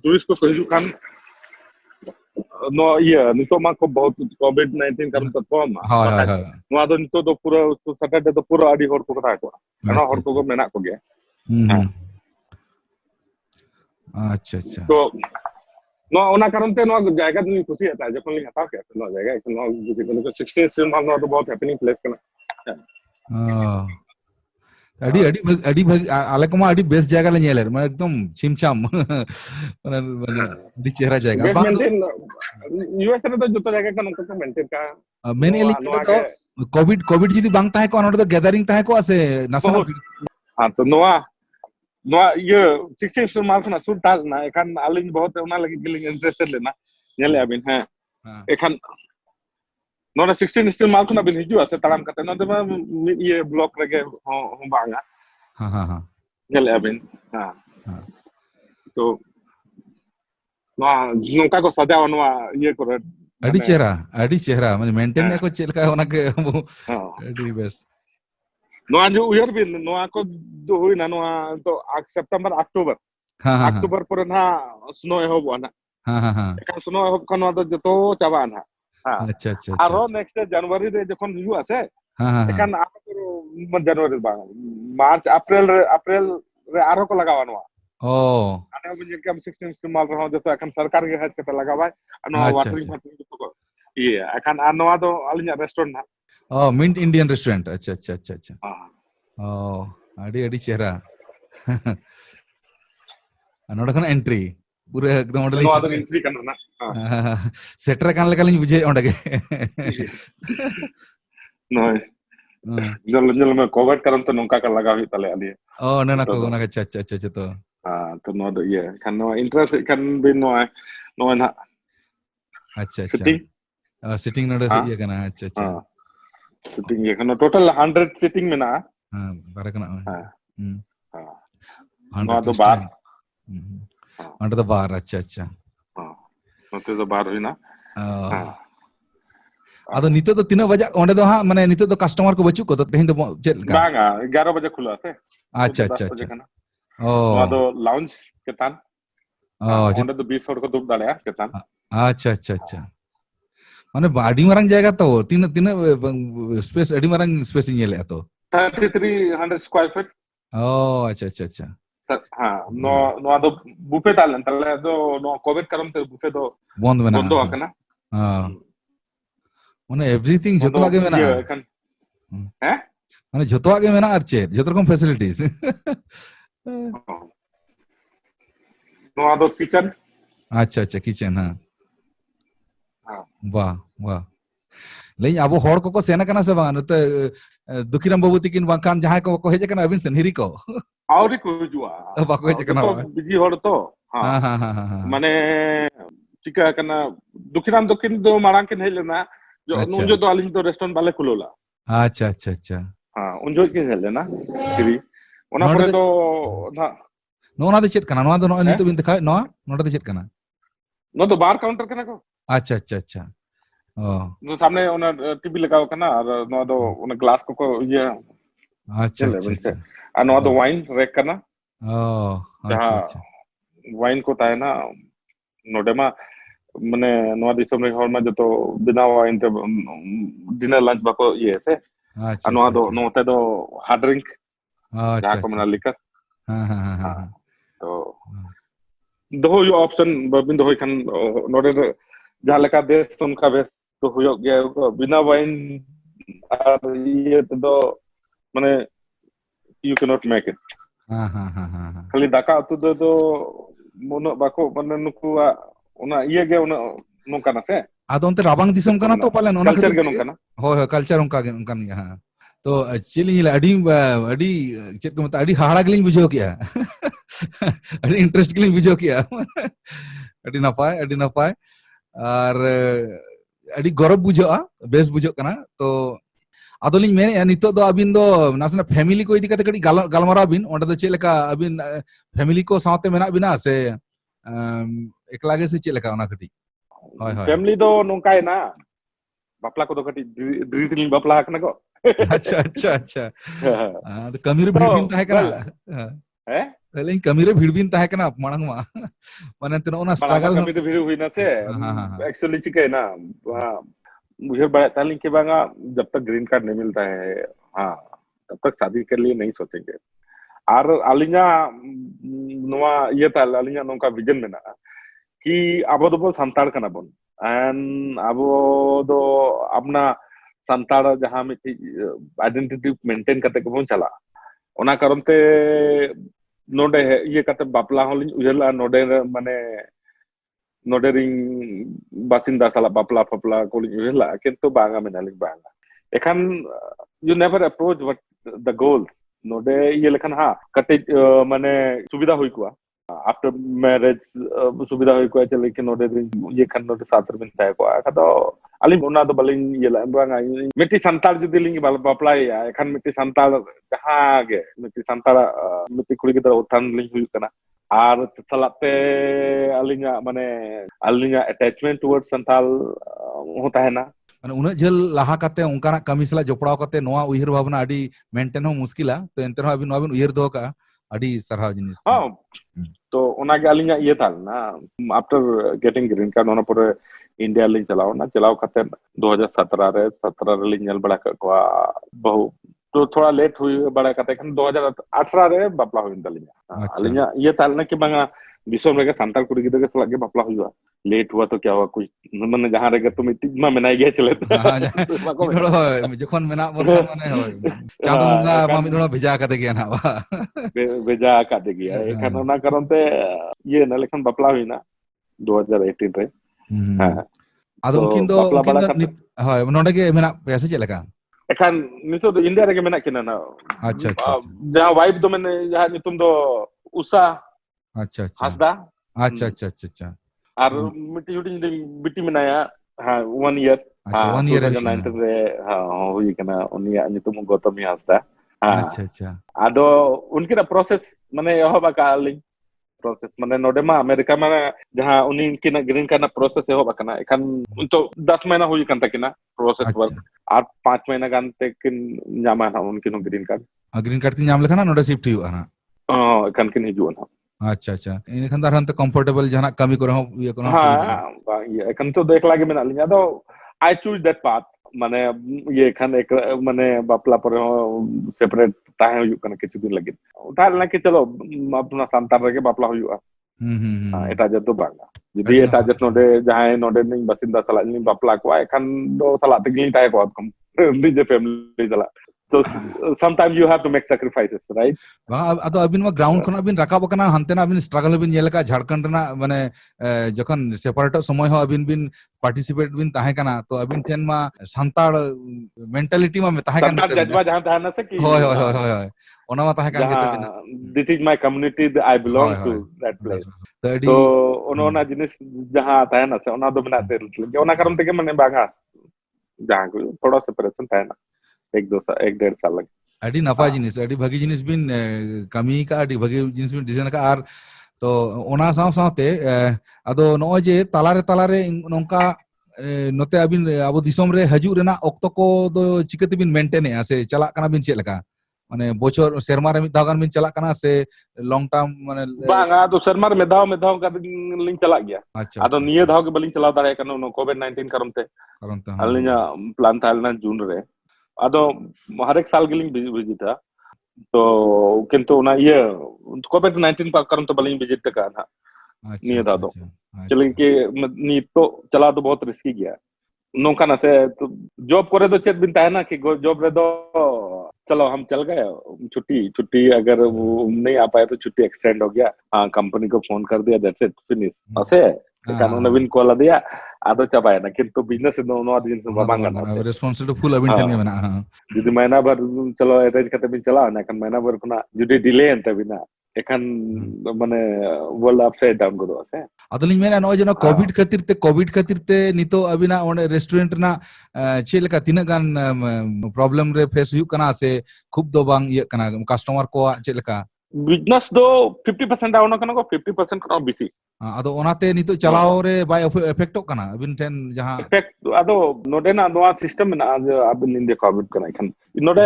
टूरिस्ट को हिजु kan no iya nito ma ko bahut covid-19 karon to koma हाँ हाँ baka हाँ noa do nito do pura Saturday do pura adi hor ko kata ko ana अच्छा hor ko अच्छा menak ko ge हम्म अच्छा अच्छा तो no ona karon te no jayga ni खुशी आता है जखन li hataw ke no jayga no jodi ko 16 sin mal no do bahut happening place kana हाँ अड़ी अड़ी अड़ी भाग आले को मा अड़ी बेस्ट जगह ले नेलर मैं एकदम छिमछाम माने माने अड़ी चेहरा जाएगा बेस बांग दो मेंटेन यूएस रे तो जोतो जगह का नंका मेंटेन का मेन नो एलिंग नो तो आगे कोविड कोविड जदी बांग ताहे को नोड तो गैदरिंग ताहे को से नसना बहुत हाँ तो नोआ नोआ ये 16 sin mal kana sur tal na ekan alin बहुत ona lagi giling interested लेना nyele abin ha हाँ ekan नोना 16 sin mal kana bin hiju ase taram kata no dema ये ब्लॉक रगे हो बांगा हाँ हाँ हाँ nyele abin हाँ हाँ तो नोआ नोका को सजा नोआ ये को माने अड़ी चेहरा माने मेंटेन ने को चेलका होना के हाँ अड़ी बेस्ट नोआ जो उयर बिन नोआ को जो हुई ना नोआ तो सितंबर अक्टूबर हाँ हाँ हाँ अक्टूबर पर ना स्नो एहोब ना हाँ हाँ हाँ एका स्नो एहोब का नोआ तो जतो चाबा ना हाँ अच्छा अच्छा अच्छा आरो अच्छा नेक्स्ट जनवरी रे जखन हिजु आसे हाँ हाँ हाँ एकान आरो जनवरी बा मार्च अप्रैल रे आरो को लगावा नोआ ओ आने बिन के 16 से माल रहो जतो एकान सरकार के हाथ के लगावा नोआ अच्छा वाटरिंग अच्छा फाटरिंग जतो को ये एकान आ नोआ तो अलिया रेस्टोरेंट ना ओ मिंट इंडियन रेस्टोरेंट अच्छा अच्छा अच्छा अच्छा हाँ ओ अड़ी अड़ी चेहरा नोड खन एंट्री पूरे एकदम ओडली नोआ तो सेटर एंट्री करना ना हाँ सेटर कान लेकालिन बुझे ओंडे के नोए जल में कोविड करम तो नोका का लगा हुई तले आलिए ओ ना तो को ना अच्छा अच्छा अच्छा अच्छा तो हाँ तो नोआ तो ये kan नोआ इंटरेस्ट kan bin नोआ नोआ ना अच्छा सिटिंग अच्छा सिटिंग नोड से हाँ ये करना अच्छा अच्छा हाँ सिटिंग ये kan टोटल 100 सिटिंग में ना हाँ बारह कना हाँ हाँ 100 नोआ टू तो बार स्टैंड हाँ अंडर द बार अच्छा अच्छा हाँ नोते तो बार हुई ना हाँ आदो नितो तो तीना बजा ओंडे दो हां माने नितो तो कस्टमर को बचू को तो तेहिं दो चेल का बांगा 11 बजे खुला थे तो अच्छा 10 अच्छा बजे अच्छा kana ओ नोआ तो लाउंज केतान हाँ ओ ओंडे तो 20 हड़ को दुब दाड़े केतान अच्छा अच्छा अच्छा माने बाडी मारंग जायगा तो तीन तीन स्पेस अडी मारंग स्पेस नेले तो 3300 स्क्वायर फीट ओ अच्छा अच्छा अच्छा हाँ नोआ तो बुफे तालन तले तो नोआ कोविड करम ते बुफे तो बंद मेना बंदो आकना हां माने एवरीथिंग बंदो जतवा के मेना ये kan हैं माने जतवा के मेना आर चेर जत रकम फैसिलिटीज नोआ तो किचन अच्छा अच्छा किचन हां हाँ वाह वाह लेकिन अब हर को सेना कना से बांग नते दुखीराम बाबू तिकिन बांखान जहां को हेज कना अबिन सेन हिरी को आवरी को जुआ बाको हेज कना जतो बा बिजी हड़ तो हाँ हां हां हां हां माने चिका कना दुखिराम दुखिन दो मारांग के नहीं लेना जो अच्छा उन जो तो आलिन तो रेस्टोरेंट वाले खुलोला अच्छा अच्छा अच्छा हाँ उन जो के नहीं लेना फ्री ओना नोडे परे दे तो ना नोना दे चेत कना नोआ दो है नितो बिन दिखा नोआ नोडे दे चेत कना नो तो बार काउंटर कना को अच्छा अच्छा अच्छा ओ नो सामने ओना टीवी लगाओ कना और नो तो ओना ग्लास को ये अच्छा चले अच्छा बिनसे अच्छा और नो तो ओ वाइन रेक करना अच्छा जहाँ अच्छा वाइन को तायना नोडेमा मने नोआ दिसम रे हॉल में जो तो बिना वाइन ते डिनर लंच बाको ये से अच्छा नोआ अच्छा दो नोते दो हार्ड ड्रिंक जहाँ अच्छा को अच्छा मना अच्छा लिकर हाँ हाँ हाँ हाँ हाँ हाँ तो दो यो ऑप्शन बिन दो खान नोडे जहाँ लेका बेस्ट उनका बेस्ट तो हुयो गया बिना वाइन और ये तो माने you cannot make it. हाँ हाँ हाँ हाँ हाँ खाली दाका उतु दो उन बाको माने नुकुआ उना इये गे उना नोंकाना से आदो उनते राबांग दिसम कना तो पालन ओना कल्चर खातिर गे तेगे नोंकाना होय होय कल्चर उनका गया हाँ तो एक्चुअली अड़ी अड़ी चेक को मतलब अड़ी हाड़ा गिलिंग बुझो किया अड़ी इंटरेस्ट गिलिंग बुझो किया अड़ी नपाय और अड़ी गौरव बुझोआ बेस बुझो कना तो आदोलिंग मेने नितो दो अबिन दो नासना फैमिली को इदी कते कड़ी गालमारा बिन ओंडे दो चेलेका अबिन फैमिली को साथे मेना बिना से एकला गे से चेलेका ओना कटी होय होय फैमिली दो नोंकाय ना बापला को दो कटी ड्री दिलिंग बापला कना को अच्छा अच्छा अच्छा तो कमी रे तो भीड़ बिन ताहे कना वेल है लेकिन कमी रे भीड़ बिन ताहे कना मांग मा माने तनो ओना मामा स्ट्रगल कमी तो भी हुई ना से हाँ हाँ हाँ एक्चुअली चिके ना मुझे बता लें कि बांगा जब तक ग्रीन कार्ड नहीं मिलता है हाँ तब तक शादी के लिए नहीं सोचेंगे और अलिंगा नवा ये था अलिंगा नोंका विजन में ना कि अबो दो संताड़ कना बोन एंड अबो दो अपना संताड़ जहाँ में आइडेंटिटी मेंटेन करते के बोन चला ओना कारण ते नोडे ये कते बापला होलिन उजला नोडे माने नोडे रिंग बासिंदा साला बापला फपला कोलिन उजला किंतु बांगा मेनालिक बांगा एखान you never approach what the goals नोडे ये लेखन हाँ कते माने सुविधा हुई कुआ आफ्टर मैरिज सुविधा हुई कुआ चले कि नोडे ये खन नोडे सातर बिन ताय कुआ कदो अली ओना दो बलिंग ये ला बांगा मिट्टी संताल जुदी लिंग बापला या एखान मिट्टी संताल जहाँ गे मिट्टी संताल मिट्टी कुड़ी की तरह उत्थान लिंग हुई कना आर चलाते अलिंगा माने अलिंगा अटैचमेंट टुवर्ड्स संताल होता है ना माने उना जल लाहा काते उनकाना कमी सला जोपड़ाव काते नोआ उहिर भावना अडी मेंटेन हो मुश्किला तो एंते रहो अबिन नोबिन उहिर दो का अडी सरहाव जिनिस हाँ तो ओना के अलिंगा ये था ना आफ्टर गेटिंग ग्रीन कार्ड होना पर इंडिया लिंग चलाओ ना चलाओ खाते 2017 रे लिंग जल बड़ा का बहु तो थोड़ा लेट हुई बड़ा कहते हैं 2018 रे बापला हुई दलिंगा अच्छा अलिंगा ये था ना कि बंगा दिसोम रेगा संताल कुड़ी गिदर के सलागे बापला हुआ लेट हुआ तो क्या हुआ कुछ मन जहां रेगा तुम इतना मनाई गया चले हाँ जखन मेना बन खान माने होय चांदो मुंगा मा मिदोड़ा भेजा काते गया ना भेजा काटे गया एखान ना कारण ते ये ना लेकिन बापला हुई ना 2018 रे हां आदो उनकिन दो होय नोडे के मेना पैसे चलेका एखान नितो दो इंडिया रे मेना किना ना अच्छा अच्छा जहां वाइफ दो मैंने जहां नितुम दो उषा अच्छा अच्छा हसदा अच्छा अच्छा अच्छा अच्छा और मिट्टी शूटिंग बिटी मेनाया हाँ 1 ईयर अच्छा 1 ईयर 2019 रे हाँ हुई कना उनिया नितुम गौतमी हसदा हाँ अच्छा अच्छा आदो उनकी ना प्रोसेस माने यहो बाका लिंग प्रोसेस माने नोडे मा अमेरिका में जहां उनी की ना ग्रीन कार्ड ना प्रोसेस यहो बाका ना एखान तो 10 महीना हुई कंता की ना प्रोसेस वर्क और 5 महीना गानते किन जामा ना उनकी नो ग्रीन कार्ड की नाम लेखा ना नोडे शिफ्ट हुआ ना एखान किन हिजुआ ना अच्छा अच्छा इन खान दारहन तो कंफर्टेबल जहां कमी को रहो ये को हाँ ये एखान तो देख लागे मेना लिंगा तो आई चूज दैट पाथ माने ये खान एक माने बापला पर सेपरेट ताहे हुई कना किछु दिन लगे उठा लेना कि चलो अपना संतार रगे बापला हुआ एटा जतो बांगा जदि एटा जत नोडे जहां नोडे नि बसिंदा सला नि बापला को एखान दो सला तगली ताहे को कम निजे फैमिली सला so sometimes you have to make sacrifices right अदो अबिन मा ग्राउंड खना अबिन राकाब कना हंतेना अबिन स्ट्रगल बिन येलका झारखंड ना माने जखन सेपरेट समय हो अबिन बिन पार्टिसिपेट बिन ताहे कना तो अबिन टेन मा संताड़ मेंटालिटी मा ताहे कन संताड़ जज्बा जहां ताहे ना से कि होय होय होय होय ओना मा ताहे कन गेते बिन this is my community I belong to that place तो ओना जिनिस जहां ताहे ना से ओना दो बना ते ओना करम ते माने बागा जहां को थोड़ा सेपरेशन ताहे ना एक 1.5 साल लगे अड़ी नपा जिनिस अड़ी भगी जिनिस बिन कमी का अड़ी भगी जिनिस बिन डिजाइन का आर तो ओना साथे अदो नो जे तालारे नोंका नोते अबिन अबो दिसोम रे हजू रेना ऑक्टो को दो चिकते बिन मेंटेन है से चला कना बिन चेक लगा माने बोचर शर्मा रे मिद दागान बिन चला कना से लॉन्ग टर्म माने बांगा तो शर्मा रे मेदाव का लिंक चला गया अदो निये धाव के बलिंग चला दारे कनो नो कोविड 19 करमते अलिना प्लान था जून रे अदो हर एक साल गिलिंग विजिट था तो किंतु ना ये कोविड 19 का करम तो बलिंग विजिट का ना निये था तो चलें कि नी तो चला तो बहुत रिस्की गया नोका ना से तो जॉब करे तो चेत बिन ताहे ना कि जॉब रे दो चलो हम चल गए, छुट्टी छुट्टी अगर वो नहीं आ पाए तो छुट्टी एक्सटेंड हो गया, हाँ कंपनी को फोन कर दिया, दैट्स इट फिनिश ऐसे kan nabin ko dia ado capai na kintu business no no din ᱚᱱᱟ ᱫᱚ babang ᱵᱟᱝ kan ᱠᱟᱱᱟ ᱨᱮᱥᱯᱚᱱᱥᱤᱵᱤᱞᱤᱴᱤ ᱯᱷᱩᱞ ᱟᱵᱤᱱ ᱴᱷᱮᱱ ᱜᱮ ᱢᱮᱱᱟᱜᱼᱟ judi maina bar chalo arrange kate bin chala na kan maina bar khona judi delay ente bina ekan mane world upside down godo ase ᱟᱫᱚᱞᱤᱧ ᱢᱮᱱᱟ ᱱᱚᱜᱼᱚᱭ ᱡᱮ ᱠᱳᱵᱷᱤᱰ ᱠᱷᱟᱹᱛᱤᱨ ᱛᱮ ᱱᱤᱛᱚᱜ ᱟᱵᱤᱱᱟᱜ ᱚᱸᱰᱮ ᱨᱮᱥᱴᱩᱨᱮᱱᱴ ᱨᱮᱱᱟᱜ ᱪᱮᱫ ᱞᱮᱠᱟ ᱛᱤᱱᱟᱹᱜ ᱜᱟᱱ ᱯᱨᱚᱵᱞᱮᱢ ᱨᱮ ᱯᱷᱮᱥ ᱦᱩᱭᱩᱜ ᱠᱟᱱᱟ ᱥᱮ ᱠᱷᱩᱵ ᱫᱚ ᱵᱟᱝ ᱤᱭᱟᱹᱜ ᱠᱟᱱᱟ ᱠᱟᱥᱴᱚᱢᱟᱨ ᱠᱚᱣᱟᱜ ᱪᱮᱫ ᱞᱮᱠᱟ business do 50% down kana ko 50% kana bisi ᱟᱫᱚ ᱚᱱᱟᱛᱮ ᱱᱤᱛᱚᱜ ᱪᱟᱞᱟᱣ ᱨᱮ ᱵᱟᱭ ᱮᱯᱷᱮᱠᱴᱚᱜ ᱠᱟᱱᱟ ᱟᱵᱤᱱ ᱴᱷᱮᱱ ᱡᱟᱦᱟᱸ effect ado node na noa system na abin india covid kana kan node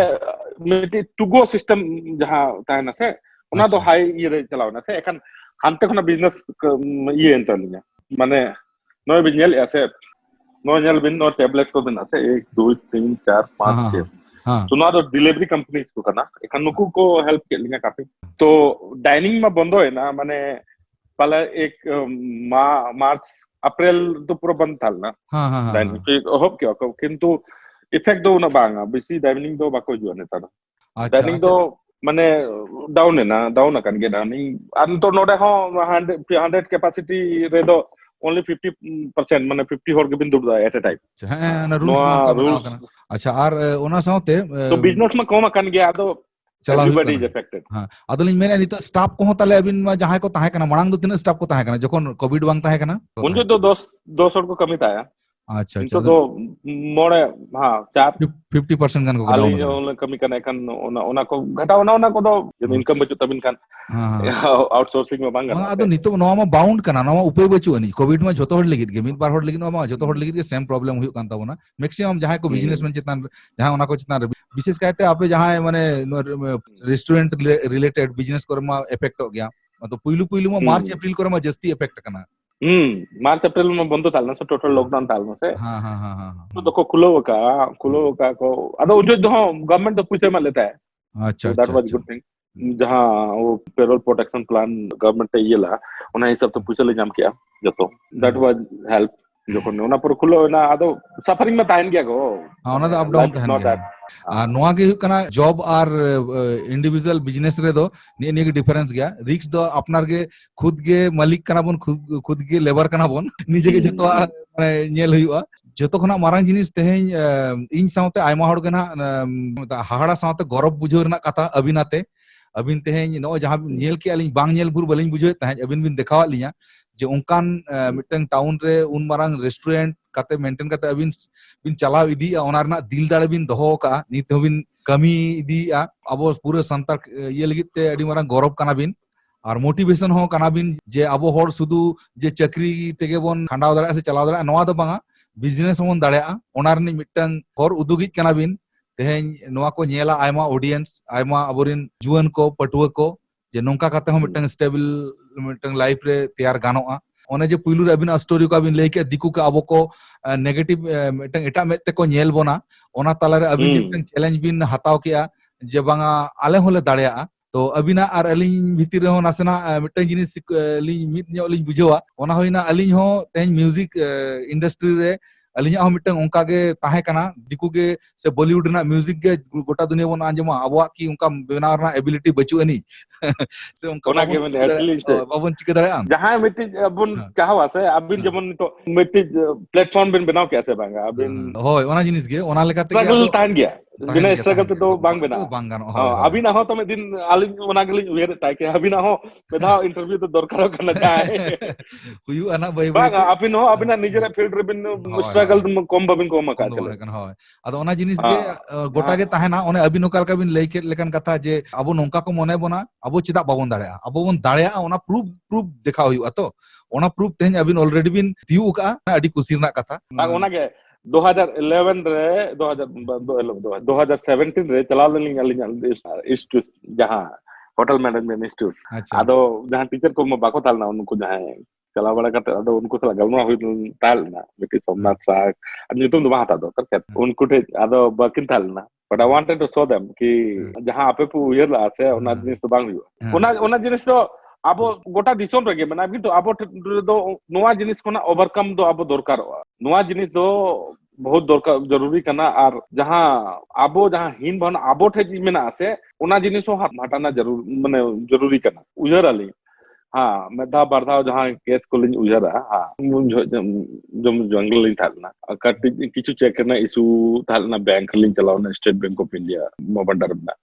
meti to go system jaha tahena se ona do high ire chalaw na se ekan hante khona business iye entalinya mane noy bin nyel ase no nyel bin no tablet ko bin ase 1 2 3 4 5 6 तो ना तो delivery companies को करना एखन नुकु को help के लिंगा काफी तो डाइनिंग में बंद है ना माने पहले एक मार्च अप्रैल तो पूरा बंद था ना डाइनिंग फिर होप क्या किंतु इफेक्ट दो ना बांगा बिसी डाइनिंग दो बाको जो ने था डाइनिंग दो माने डाउन है ना डाउन kan ge डाइनिंग अन तो नोडे हो 100 कैपेसिटी रे दो only 50% माने 50 हॉर के बिन दुड़ एट अ टाइम ᱦᱮᱸ ᱚᱱᱟ ᱨᱩᱞᱥ ᱢᱟ ᱚᱱᱠᱟ ᱵᱮᱱᱟᱣ ᱠᱟᱱᱟ ᱟᱪᱪᱷᱟ ᱟᱨ ᱚᱱᱟ ᱥᱟᱶᱛᱮ तो बिजनेस में कौन kan गया तो चला हुई everybody is affected अदलिन मेने नित स्टाफ को ताले अबिन मा जहां को ताहे कना मांग दो तीन स्टाफ को ताहे कना जखन कोविड बांग ताहे कना उनजो तो 200 को कमी था अच्छा इनको तो मोड़े हाँ 50% गान को आली डाउन जो कमी करने kan ona को घटाओ ना को तो जब इनकम बचो तबिन kan आउटसोर्सिंग में बांग ᱟᱫᱚ ᱱᱤᱛᱚᱜ ᱱᱚᱣᱟ ᱢᱟ ᱵᱟউন্ড ᱠᱟᱱᱟ ᱱᱚᱣᱟ ᱩᱯᱟᱹᱭ ᱵᱟᱹᱪᱩᱜ ᱟᱹᱱᱤᱡ ᱠᱳᱵᱷᱤᱰ ᱢᱟ ᱡᱷᱚᱛᱚ ᱦᱚᱲ ᱞᱟᱹᱜᱤᱫ ᱜᱮ ᱢᱤᱫ ᱵᱟᱨ ᱦᱚᱲ ᱞᱟᱹᱜᱤᱫ ᱢᱟ ᱡᱷᱚᱛᱚ ᱦᱚᱲ ᱞᱟᱹᱜᱤᱫ ᱜᱮ ᱥᱮᱢ ᱯᱨᱚᱵᱞᱮम ᱦᱩᱭᱩᱜ ᱠᱟᱱ ᱛᱟᱵᱚᱱᱟ ᱢᱮक्सिमाम ᱡᱟᱦᱟᱸᱭ ᱠᱚ ᱵᱤᱡनेसमैन चेतन जहां ओना को चेतन विशेष कायते आपे जहां माने रेस्टोरेंट रिलेटेड बिजनेस करे मा इफेक्ट हो गया मतलब पुइलु मा मार्च अप्रैल करे मा जस्ती इफेक्ट कना मार्च अप्रैल में बंद था ना टोटल लॉकडाउन था ना से हां तो देखो खुलो का को अदो जो गवर्नमेंट तो पूछे में लेता है अच्छा दैट वाज गुड थिंग जहां वो पेरोल प्रोटेक्शन प्लान गवर्नमेंट ये ला उना ये सब तो पूछे ले जाम किया जतो दैट वाज हेल्प जखन ओना पर खुलो ना अदो सफरिंग में ताइन गया को ओना दो अप डाउन तहन गया आ नोआ के कना जॉब आर इंडिविजुअल बिजनेस रे दो नि के डिफरेंस गया रिस्क दो अपनार के खुद के मालिक कना बन खुद के लेबर कना बन निजे के जतो माने नेल हुआ जतो खना मारांग जिनिस तेहेन इन साउते आयमा होड़ के ना हाहाड़ा साउते गौरव बुझो रना कथा अबिनाते अबिन तेहेन नो जहां नेल के अलिन बांग नेल भूर बलिन बुझो तहन अबिन बिन देखावा लिया जे उनकान मिटन टाउन रे उन मारांग रेस्टोरेंट काते मेंटेन काते अबिन बिन चलाव इदी ओना रना दिल दाड़े बिन दोहो का नित बिन कमी इदी अबो पूरे संतार ये लगित ते अडी मारांग गौरव कना बिन और मोटिवेशन हो कना बिन जे अबो होड़ सुदु जे चक्री तेगे बोन खंडाव दाड़ा से चलाव दाड़ा नोआ दो बांगा बिजनेस बोन दाड़ा ओना रनी मिटन होर उदुगित कना बिन तेहेन नोआ को नेला आयमा ऑडियंस आयमा अबोरिन जुआन को पटुआ को जे नोंका काते हो मिटन स्टेबल मिटन लाइफ रे तैयार गानोआ ओने जे पुइलु रे अबिन स्टोरी को अबिन लेके दिकु का अबो को नेगेटिव मिटन एटा में ते को नेल बोना ओना ताला रे अबिन जे मिटन चैलेंज बिन हताव किया जे बांगा आले होले दाड़ेया तो अबिना आर अलिन भितिर हो नासना मिटन जिनिस लिन मिट न्यो लिन बुझवा ओना होइना अलिन हो तेन म्यूजिक इंडस्ट्री रे अलिया हो मिटन उनका के ताहे कना दिकु के से बॉलीवुड ना म्यूजिक के गोटा दुनिया बन आंजमा अबवा की उनका बेनार ना एबिलिटी बचु अनि से उनका ओना के मन एटलीस्ट बाबन चिके दाड़ा जहां मिट्टी अबुन चाहवा से अबिन जमन तो मिट्टी प्लेटफॉर्म बिन बनाओ कैसे बांगा अबिन होय ओना जिनिस गे ओना लेकाते गे स्ट्रगल तान गया बिना स्ट्रगल तो बांग बना बांगानो अभी ना हो तो मैं दिन आलिन ओना गलिन उयर ताय के अभी ना हो बेधा इंटरव्यू तो दरकार करना चाहे हुयु अना बाय बांग अभी हो अभी ना निजरा फील्ड रे बिन स्ट्रगल कम बबिन कम का चले होय अदो ओना जिनिस गे गोटा गे ताहेना ओने अभी नोकाल का बिन लेके लेकन कथा जे अबो नोंका को मने बना अबो चिदा बाबन दाड़या अबो बन दाड़या ओना प्रूफ देखा हुयु तो ओना प्रूफ तेन अबिन ऑलरेडी बिन दिउ का अडी खुशी रना कथा ओना के 2011 रे 2017 रे चला लिंग अलिंग इंस्टीट्यूट जहां होटल मैनेजमेंट इंस्टीट्यूट आदो जहां टीचर को बाको तालना उनको जहां चला बड़ा करते आदो उनको सला गलमा हुई तालना बेटी सोमनाथ साग नितुम दो बाता दो करके उनको टे आदो बाकिन तालना but I wanted to show them कि जहां आपे पु उयर ला से ओना जिनिस तो बांग हुआ ओना जिनिस तो अब गोटा दिसोम रगे माने अभी तो अब दो नोआ जिनिस कोना ओवरकम दो अब दरकार नोआ जिनिस दो बहुत दरकार जरूरी करना और जहां आबो जहां हीन भावना आबो ठे मेना से ओना जिनिस हो हटाना जरूर माने जरूरी करना उजर आली हाँ मेधा बारधा जहां केस को लिंग उजरा हाँ जो जंगल लिंग थालना कटी किछु चेक करना इशू थालना बैंक लिंग चलावना State Bank of India mobile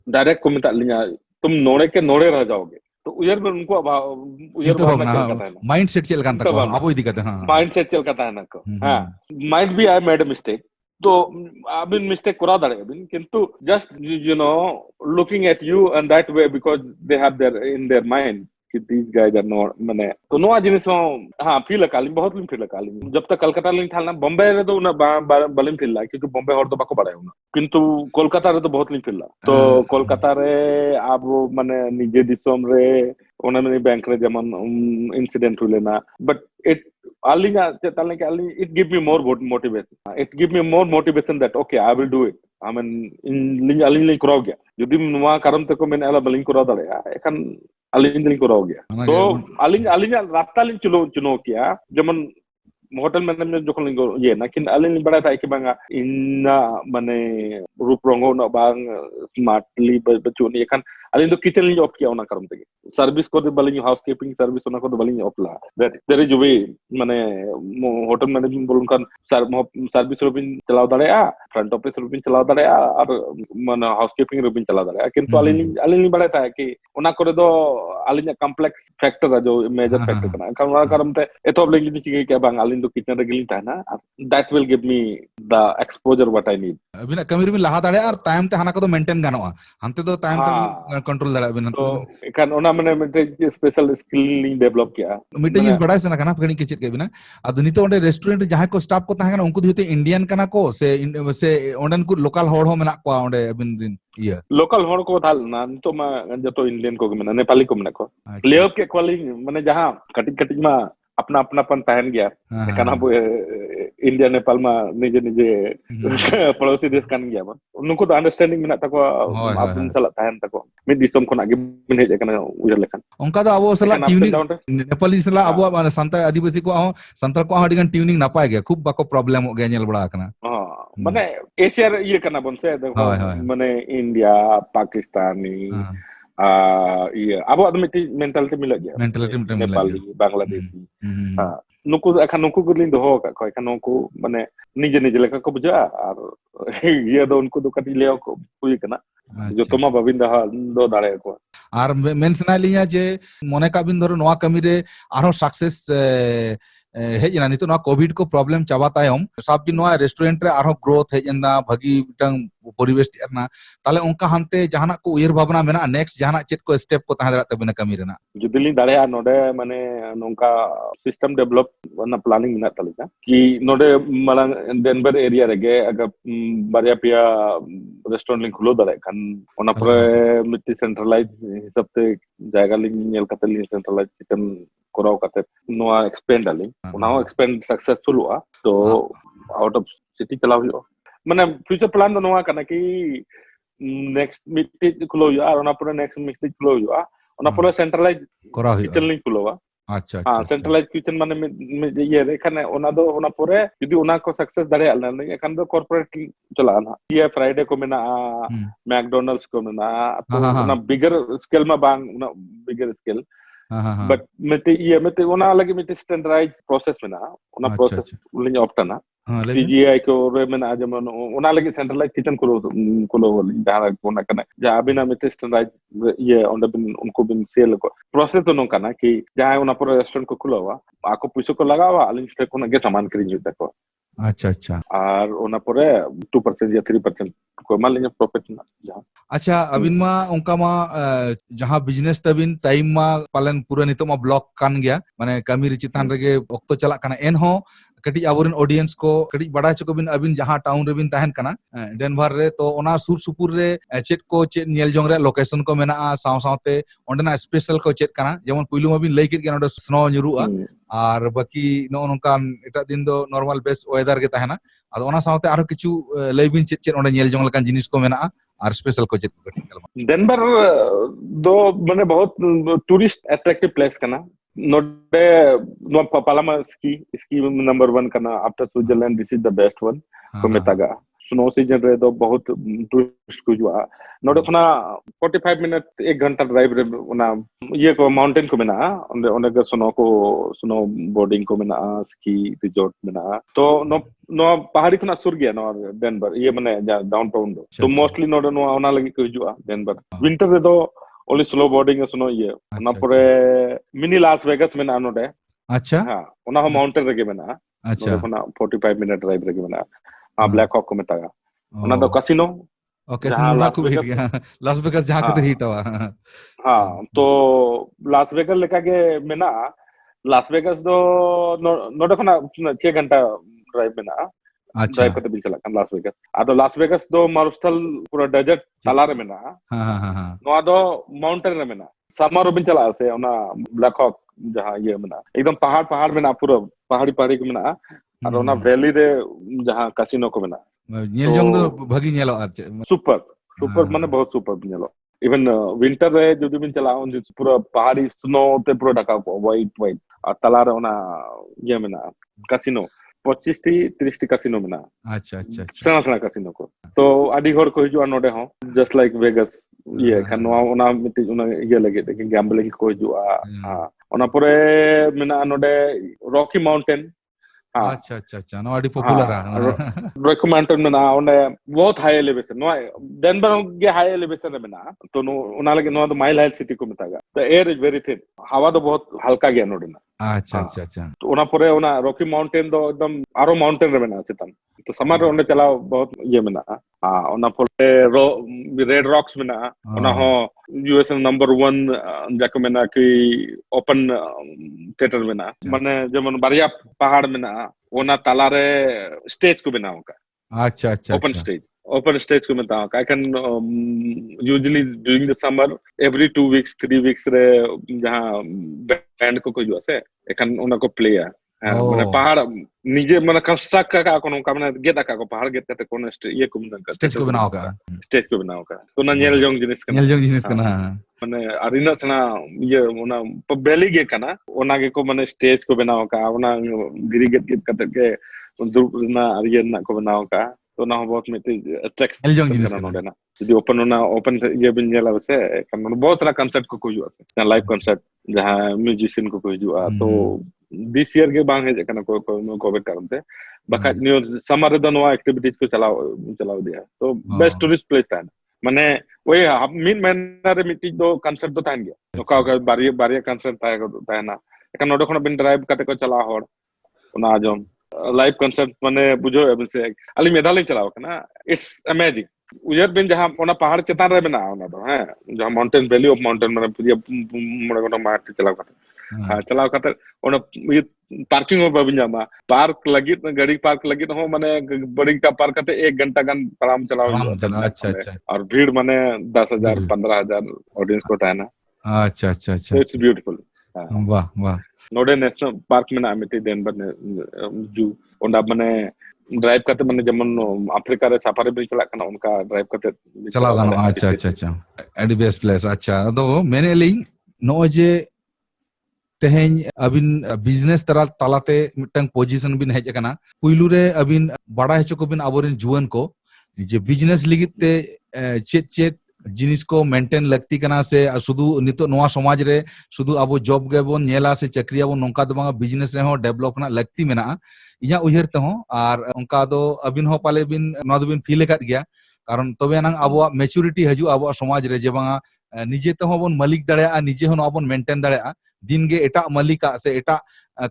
direct को मिता लिंगा तुम नोड़े के नोड़े रह जाओगे तो उजर में उनको उजर चिंता भावना भावना चल करता है ना माइंड सेट चल कान चिंता तको भावना आबो इदी कते हां माइंड सेट चल करता है ना को हाँ might be I made a mistake तो अबिन मिस्टेक करा दाड़े अबिन किंतु just you know looking at you and that way because they have their in their mind कि these guys are not माने तो नोआ जिनिस हाँ फील काली बहुत लिंग फील काली जब तक कलकत्ता लिंग थालना बॉम्बे रे तो उना बलिम फील ला क्योंकि बॉम्बे हर तो बाको बड़ाय उना किंतु कोलकाता रे तो बहुत लिंग फील ला तो कोलकाता रे अब माने निजे दिसोम रे ओना में बैंक रे जेमन इंसिडेंट हुलेना but it Alinga chetale ke ali it give me more motivation it give me more motivation that okay I will do it I mean in aling ling kuraw gya jodi nuwa karam te ko men ala baling kuraw dare ekan aling ling kuraw gya so aling rasta ling chuno kiya jeman hotel management जो लिंग ये ना कि अलिंग बड़ा था कि बांगा इन्ना माने रूप रंगो ना बांग स्मार्टली बचुनी एखान अलिंग तो किचन लिंग ऑफ किया ओना करम तगे सर्विस को बलिंग हाउसकीपिंग सर्विस ओना को बलिंग ऑफला दैट देयर इज वे माने होटल मैनेजमेंट बोलुन कान सर्विस रुबिन चलाव दाड़ेया फ्रंट ऑफिस रुबिन चलाव दाड़ेया और माने हाउसकीपिंग रुबिन चलाव दाड़ेया किंतु अलिंग बड़ा था कि ओना करे दो अलिंग कॉम्प्लेक्स फैक्टर है जो मेजर फैक्टर कना कारण करम ते एतो लिंग चिके के बांग do kitchen regularly tahna that will give me the exposure what I need abina kamir bin laha dare ar time te hana ko do maintain ganoa hante do time te control dare abina तो एखान ओना माने मिटे special skill लिंग develop किया मिटे जिस बड़ा से ना kana phani ke chet ke bina adu nito onde restaurant jaha ko staff ko tahana unku dite indian kana ko se onden ku local hor ho mena ko onde abin din iya local हर को थाल ना तो मा जतो Indian को मने नेपाली को मने को लेअप के क्वालिटी माने जहां कटिंग कटिंग मा अपना अपनापन तहन गया एखान अब इंडिया नेपाल मा निजे निजे पड़ोसी देश कान गया उनको तो अंडरस्टैंडिंग मेना तको अपन सला तहन तको मिड दिसम खना गे मिन हेज एखान उजर लेखान onka do abo sala tuning nepali sala abo mane santal adibasi ko santal ko hadi gan tuning napai ge khub bako problem ge nyel bada kana माने एशिया ये करना बन से देखो माने इंडिया पाकिस्तानी ये अब आदमी मेंटालिटी मिल गया नेपाली बांग्लादेशी हां नुकु एखन नुकु गुलिन दो का को एखन नुकु माने निजे निजे लेका को बुझा और ये दो उनको दो कटी ले को हुई कना जो तोमा बाबिन दो दाड़े को আর মেনশনা লিয়া যে মনে কাবিন ধরো নোয়া কামিরে আরো সাকসেস হেজ না নিতো নোয়া কোভিড को प्रॉब्लम চাবা তায়ম সব দিন নোয়া রেস্টুরেন্ট রে আরো গ্রোথ হেজ না ভাগি বিটাং পরিবেশ না তাহলে উনকা হানতে জাহানা को উইর ভাবনা মেনা নেক্সট জাহানা চেত को स्टेप को তাহা দাঁড়াতে বিনা কামিরে না जुदिली दाड़े नोडे माने नोंका सिस्टम डेवलप ना प्लानिंग मिना तलिका कि नोडे मालांग डेनवर एरिया रेगे अगर बारिया पिया रेस्टोरेंट लिंग खुलो दाड़े खान ओना परे मिट्टी सेंट्रलाइज हिसाब ते जायगा लिंग नेल कते लिंग सेंट्रलाइज किचन कोराव कते नोआ एक्सपेंड आली ओना एक्सपेंड सक्सेसफुल हुआ तो आउट ऑफ सिटी चलाव हुआ माने फ्यूचर प्लान तो नोआ कना कि नेक्स्ट मिट्टी खुलो हुआ और ओना परे नेक्स्ट मिट्टी खुलो हुआ ओना परे सेंट्रलाइज किचन लिंग खुलोवा अच्छा हां सेंट्रलाइज किचन माने ये एखाने ओना दो ओना परे यदि ओना को सक्सेस दाड़े आलना एखान दो कॉर्पोरेट चलाना ये फ्राइडे को मेना मैकडॉनल्ड्स को मेना तो ओना बिगर स्केल में बांग ओना बिगर स्केल बट मते ओना लगे मते स्टैंडर्डाइज प्रोसेस मेना ओना प्रोसेस लिंग ऑप्टना सीजीआई को रे मेना जमन ओना लगे सेंट्रलाइज किचन को जहां ओना कना जा बिना मते स्टैंडर्डाइज ये ओंडे बिन उनको बिन सेल को प्रोसेस तो नो कना कि जहां ओना पर रेस्टोरेंट को खुलावा आको पैसा को लगावा अलिंग से कोना के सामान खरीद जुता को अच्छा अच्छा और ओना परे 2% या 3% को मान लेंगे प्रॉफिट ना जहां अच्छा अबिन मा उनका मा जहां बिजनेस तबिन टाइम मा पालन पूरा नितो मा ब्लॉक कान गया माने कमी रि चितान रेगे ऑक्तो चला कना एन हो कटी आबोरन ऑडियंस को कटी बड़ा चको बिन अबिन जहां टाउन रे बिन तहन कना डेनवर रे तो ओना सुर सुपुर रे चेत को चेत नेल जोंग रे लोकेशन को मेना साव सावते ओंडना स्पेशल को चेत कना जेमन पुइलु मा बिन लई कित गना स्नो nyuruआ और बाकी नो नोकान एटा दिन दो नॉर्मल बेस वेदर के तहना आदो ओना सावते आरो किछु लई बिन चेत चेत ओंडे नेल जोंग लकान जिनिस को मेना और स्पेशल को चेत डेनवर दो माने बहुत टूरिस्ट अट्रैक्टिव प्लेस कना नोडे नो पालामा स्की नंबर 1 करना after Switzerland this is the best one को मेतागा स्नो सीजन रे दो बहुत टूरिस्ट को जुआ नोडे खना 45 मिनट 1 घंटा ड्राइव रे ना ये को माउंटेन को मेना ओंडे ओंडे के स्नो बोर्डिंग को मेना स्की रिजॉर्ट मेना तो नो पहाड़ी खना सुर गया नो डेनवर ये माने डाउनटाउन दो तो मोस्टली नोडे नो ओना लगी को जुआ डेनवर विंटर रे दो ओनली स्लो बोर्डिंग सुनो ये ना परे मिनी लास वेगास में ना नोडे अच्छा हां ओना हो माउंटेन रेगे में ना अच्छा नोडे खना 45 मिनट ड्राइव रेगे में ना हां ब्लैक हॉक को मेतागा ओना दो कैसीनो ओके कैसीनो ना को हिट गया लास वेगास जहां के हिट हुआ हां तो लास वेगास लेका के मेना लास वेगास दो नोडे खना 6 घंटा ड्राइव में ना ड्राइव करते बिन चला लास वेगास आदो लास वेगास दो मारुस्थल पूरा डेजर्ट तालारे में ना हां नो दो माउंटेन रे में ना समर बिन चला से ओना ब्लैक हॉक जहां ये में ना एकदम पहाड़ में ना पूरा पहाड़ी में ना और ओना वैली रे जहां कैसीनो को में ना नेल जोंग दो भागी नेलो आर सुपर माने बहुत सुपर नेलो इवन विंटर रे जदि बिन चला उन पूरा पहाड़ी स्नो ते पूरा ढका व्हाइट और तालारे ओना ये में ना कैसीनो 25-30 कैसीनो में ना अच्छा सेना कैसीनो को तो आदि घर को हिजुआ नोडे हो जस्ट लाइक वेगास ये खानवा ओना मिति ओना ये लगे कि गैम्बल की को हिजुआ हां ओना पूरे मेना नोडे रॉकी माउंटेन अच्छा नो आदि पॉपुलर रॉकी माउंटेन में ना ओने बहुत हाई एलिवेशन नो डेनवर के हाई एलिवेशन में ना तो ओना लगे नो माइल हाई सिटी को मितागा the air is very thin हवा तो बहुत हल्का गया नोडे ना अच्छा तो ओना पूरे ओना रॉकी माउंटेन दो एकदम आरो माउंटेन रे मेना चितन तो समर ओने चलाओ बहुत ये मेना हां ओना पूरे रेड रॉक्स मेना ओना हो यूएस नंबर 1 जाके मेना कि ओपन थिएटर मेना माने जेमन बारिया पहाड़ मेना ओना ताला रे स्टेज को बनाओ का अच्छा ओपन स्टेज को मेता का can usually during the summer every 2 weeks 3 weeks रे जहां बैंड को जो से एखन ओना को प्ले है माने पहाड़ निजे माने कंस्ट्रक्ट का कोनो का माने गेदा का पहाड़ गेदा ते कोनो ये को स्टेज को बनाओ का तो ना नेल जोंग जिनिस कना माने अरिना सना ये ओना बेली गे कना ओना के को माने स्टेज को बनाओ का ओना गिरी गेद कते के दुरना अरिया ना को बनाओ का तो ना बहुत में अट्रैक्शन करना नोडे ना यदि ओपन ये बिन जेला वसे कन बहुत सारा कंसर्ट को हुआ से लाइव कंसर्ट जहां म्यूजिशियन को हुआ तो दिस ईयर के बांग है कना को कोविड कारण से बका न्यू समर द नो एक्टिविटीज को चलाओ दिया तो बेस्ट टूरिस्ट प्लेस था माने वही मीन महीना रे मिटी दो कंसर्ट तो तान गया ओका बारिया कंसर्ट था ना एखन नोडे खन बिन ड्राइव कते को चला होड़ ओना आजम लाइव कंसर्ट माने बुझो से अली मेधालय चलाओ ना इट्स अमेजिंग उजर बिन जहां ओना पहाड़ चेतान रे मेना ओना दो हैं जहां माउंटेन वैली ऑफ माउंटेन माने पूरा मोड़े गोटा मार्ट चलाओ कते ओना ये पार्किंग में बिन जामा पार्क लगी गाड़ी पार्क लगी हो माने बड़ी का पार्क कते 1 घंटा गन आराम चलाओ अच्छा और भीड़ माने 10,000 15,000 ऑडियंस को था ना अच्छा इट्स ब्यूटीफुल वाह नोडे नेशनल पार्क में ना मिटी डेनवर ने जू ओंडा माने ड्राइव करते माने जमन अफ्रीका रे सफारी पे चला कना उनका ड्राइव करते चला गानो अच्छा एडी बेस्ट प्लेस अच्छा दो मैंने लिंग नो जे तेहेन अबिन बिजनेस तालाते मिटंग पोजीशन बिन हेज कना पुइलू रे अबिन बड़ा हेचो को बिन आबोरिन जुवन को जे बिजनेस लिगित ते चेत जिनिस को मेंटेन लगती कना से सुदु नितो नोआ समाज रे सुदु आबो जॉब गेबोन नेला से चक्रिया बोन नोंका दो बांगा बिजनेस रे हो डेवलप ना लगती मेना इया उयहर तहो आर उनका दो अबिन हो पाले बिन नो दो बिन फील करत गया कारण तबे ना आबो मैच्योरिटी हजू आबो समाज रे जे बांगा निजे तहो बोन मालिक दाड़ेया निजे हो आबोन मेंटेन दाड़ेया दिन गे एटा मालिका से एटा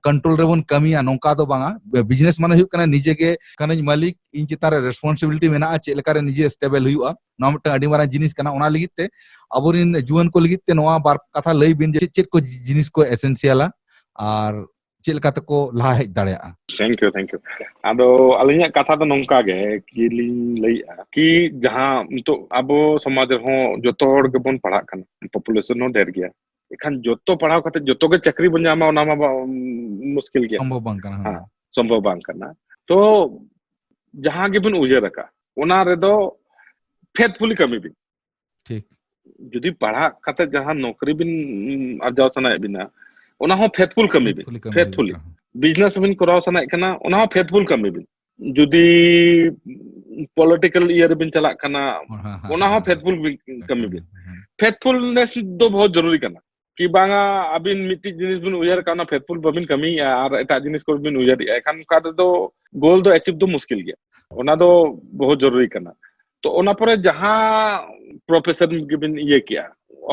कंट्रोल रे बोन कमिया नोंका दो बांगा बिजनेस माने हुक कना निजे गे कनज मालिक इन चिता रे रिस्पांसिबिलिटी मेना चे लेका रे निजे स्टेबल हुआ ना मट अडी मारा जिनिस कना ओना लिगित ते अबोरिन जुवन को लिगित ते नोआ बार कथा लई बिन जे चेत को जिनिस को एसेंशियला आर चेलका तको लहा हेज दाड़ेया थैंक यू आदो अलिया कथा तो नोंका गे कि लिंग लई कि जहां तो अबो समाज हो जतो होड़ के बोन पढ़ा कना पॉपुलेशन हो ढेर गया एखन जतो पढ़ाव कते जतो के चाकरी बन जामा ओना मा मुश्किल गया संभव बांग करना तो जहां के बिन उजे रखा ओना रे दो फेथफुली कमी बिन ठीक जदी पढ़ा कते जहां नौकरी बिन अर्जाव सना बिना ona ho faithful kami bin faithfully business bin korao sana kana ona ho faithful kami bin judi political year bin chalak kana ona ho faithful kami bin faithfulness do bahut jaruri kana ki banga abin miti jinis bin uyar kana faithful babin kami ar eta jinis kor bin uyar ekhan ka do goal do achieve do mushkil gya ona do bahut jaruri kana तो ओना परे जहां professor given ये किया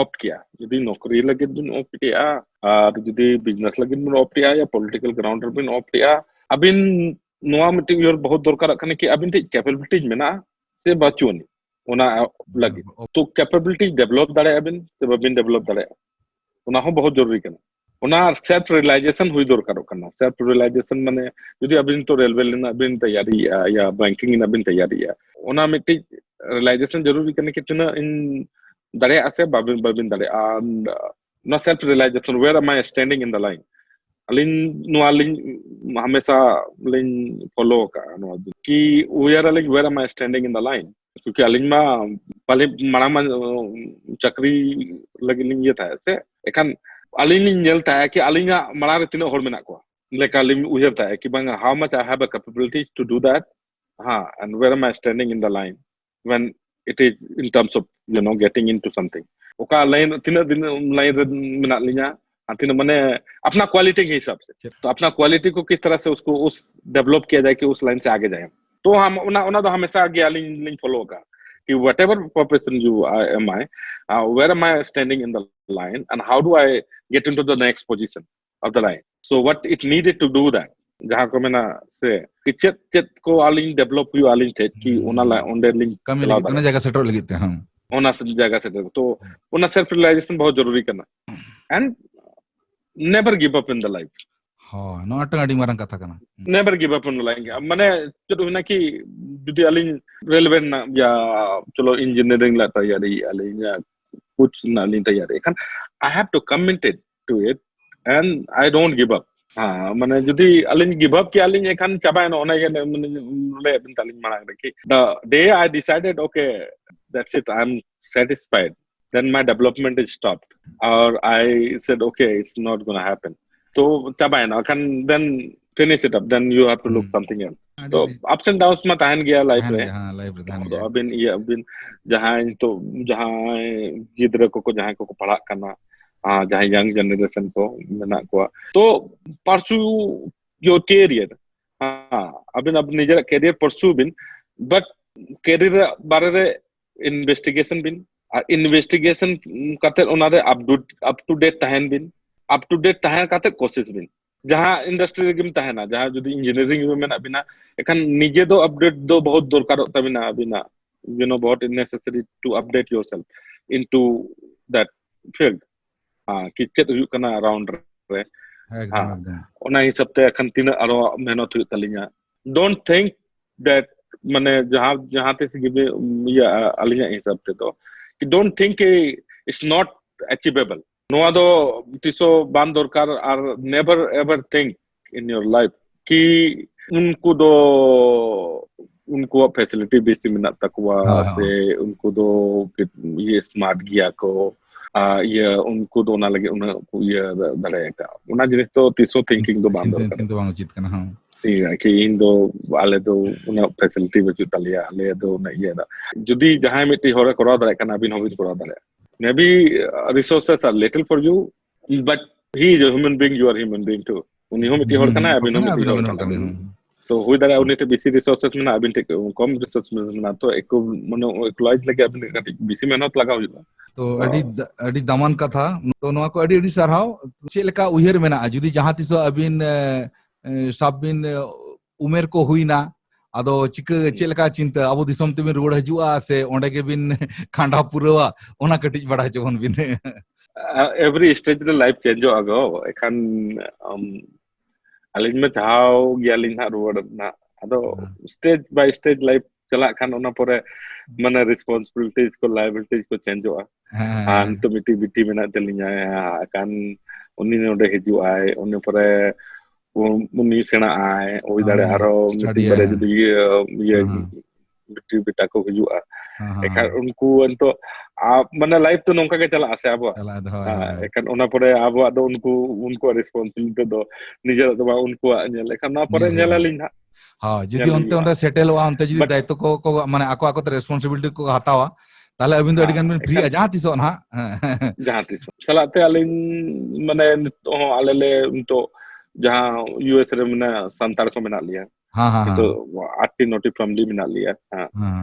opt किया यदि नौकरी लगे बिन ऑप्ट किया और यदि बिजनेस लगे बिन ऑप्ट किया या पॉलिटिकल ग्राउंड बिन ऑप्ट किया अबिन नोआ मिटिंग योर बहुत दरकार कने कि अबिन टे कैपेबिलिटीज मेना से बाचुनी ओना लगे तो कैपेबिलिटी डेवलप दाड़े अबिन से बबिन डेवलप दाड़े ओना हो बहुत जरूरी कना ओना सेल्फ रियलाइजेशन हुई दरकार कना सेल्फ रियलाइजेशन माने यदि अबिन तो रेलवे लेना अबिन तैयारी या बैंकिंग इन अबिन तैयारी ओना मिट्टी रियलाइजेशन जरूरी करने के तना इन दरे आसे बाबिन दरे ना self realization where am I standing in the line अलिन नो अलिन हमेशा लिन फॉलो का नो कि वेयर अलिन where am I standing in the line क्योंकि अलिन मा पहले माना चक्री लगी लिन ये था ऐसे एकान अलिन नेलता है कि अलिन माना रे तिनो होर मेना को लेका अलिन उयरता है कि बांगा how much I have a capability to do that and where am I standing in the line when it is in terms of getting into something oka line tina din line mena linya tina mane अपना quality के हिसाब से तो अपना quality को किस तरह से उसको उस डेवलप किया जाए कि उस लाइन से आगे जाए तो हम उना तो हमेशा आगे लाइन फॉलो होगा कि whatever profession you am I where am I standing in the line and how do I get into the next position of the line so what it needed to do that जहां को मैंने से कि चेत को आलिंग develop हुई आलिंग थे कि ओना ओंडे लिंक कमी लगी ओना जगह सेटल लगी थे हम ओना से जगह सेटल तो ओना सेल्फ रियलाइजेशन बहुत जरूरी करना and never give up in the life हां नो अटंगाडी मारन कथा करना never give up in the life माने जो ना कि जुदी आलिंग रेलवे ना या चलो इंजीनियरिंग ला तैयारी आलिंग कुछ ना लिंग तैयारी खान I have to committed to it and I don't give up हाँ माने जुदी अलिन गिव अप के अलिन एखान चाबाय न ओना ले बिन तालिन माना कि the day I decided okay that's it I'm satisfied then my development is stopped or I said okay it's not going to happen so चाबाय न Khan then finish it up then you have to look something else तो ups and downs में ताहन गया life रे हां life रे ताहन गया अबिन जहां गिद्र को जहां को पढ़ा करना जहां यंग जनरेशन को मेना को तो परसू योर कैरियर अबिन अब निजर कैरियर परसू बिन बट कैरियर बारे रे इन्वेस्टिगेशन बिन इन्वेस्टिगेशन काते ओनारे अप टू डेट तहन बिन अप टू डेट तहन काते कोशिश बिन जहां इंडस्ट्री रे गिम तहना जहां जदी इंजीनियरिंग में मेना बिना एखन निजे दो अपडेट दो बहुत दरकार तबिना बिना बहुत necessary to update yourself into that field कि चेत हुई कना अराउंड रे एकदम ओना हिसाब ते अखन तीन आरो मेहनत हुई तलिया डोंट थिंक दैट माने जहां ते गिवे या अलिया हिसाब ते तो कि don't think it's not achievable नोआ दो तिसो बान दरकार are never ever think in your life कि उनको फैसिलिटी बेसी मिना तकवा से उनको दो ये स्मार्ट गिया को ये उनको दोना लगे उनको ये दरेगा उना जिनिस तो तिसो थिंकिंग दो बांध दो बांग उचित कना हां कि इन दो आले दो उना फैसिलिटी बचु तलिया आले दो ना ये दा जुदी जहां मिटी होरे करा दरे कना बिन होबि करा दरे maybe resources are little for you but he is a human being you are human being too उनी हो मिटी होर कना बिन हो मिटी होर कना तो हुई दारा उनी ते बीसी रिसोर्सेस में अबिन टे कम रिसोर्सेस में तो एको मनो इक्वलाइज लगे अबिन कति बीसी मेहनत लगाव हुआ तो अडी दामान कथा तो नोआ को अडी सरहाव चे लेका उहेर मेना जुदी जहां तिसो अबिन साबिन उमेर को हुईना आदो चिक चे लेका चिंता अबो दिसम ते बिन रोड हजुआ से ओंडे के बिन खांडा पुरवा ओना कटिज बड़ा जोन बिन every stage the life change आगो एखान अलिन में चाव ग्यालिन हा रोड ना आदो स्टेज बाय स्टेज लाइफ चला खान ओना परे माने रिस्पांसिबिलिटीज को लायबिलिटीज को चेंज होआ तो मिटी मेना तलिया कान उनी नोडे हिजु आए उनी परे उनी सेना आए ओई दाड़े आरो मिटी बारे जदी ये बिटी बेटा को हुआ हाँ एकान उनको अंतो माने लाइफ तो नोंका के चला से अब चला दो हां एकान ओना परे अब दो उनको रिस्पांसिबिलिटी दो निजे दो उनको नेल एकान ना परे नेल नेला हुआ लिन हाँ जुदी onte onde settle wa onte judi but daitto ko mane ako ako te responsibility ko hatawa tahle abin do adi gan bin free a jahan tiso na जहाँ तीस सलाते आलिन माने आले ले तो जहाँ यूएस रे मने संतार को मना लिया हाँ हाँ तो हाँ 8 फैमिली मना लिया हाँ हाँ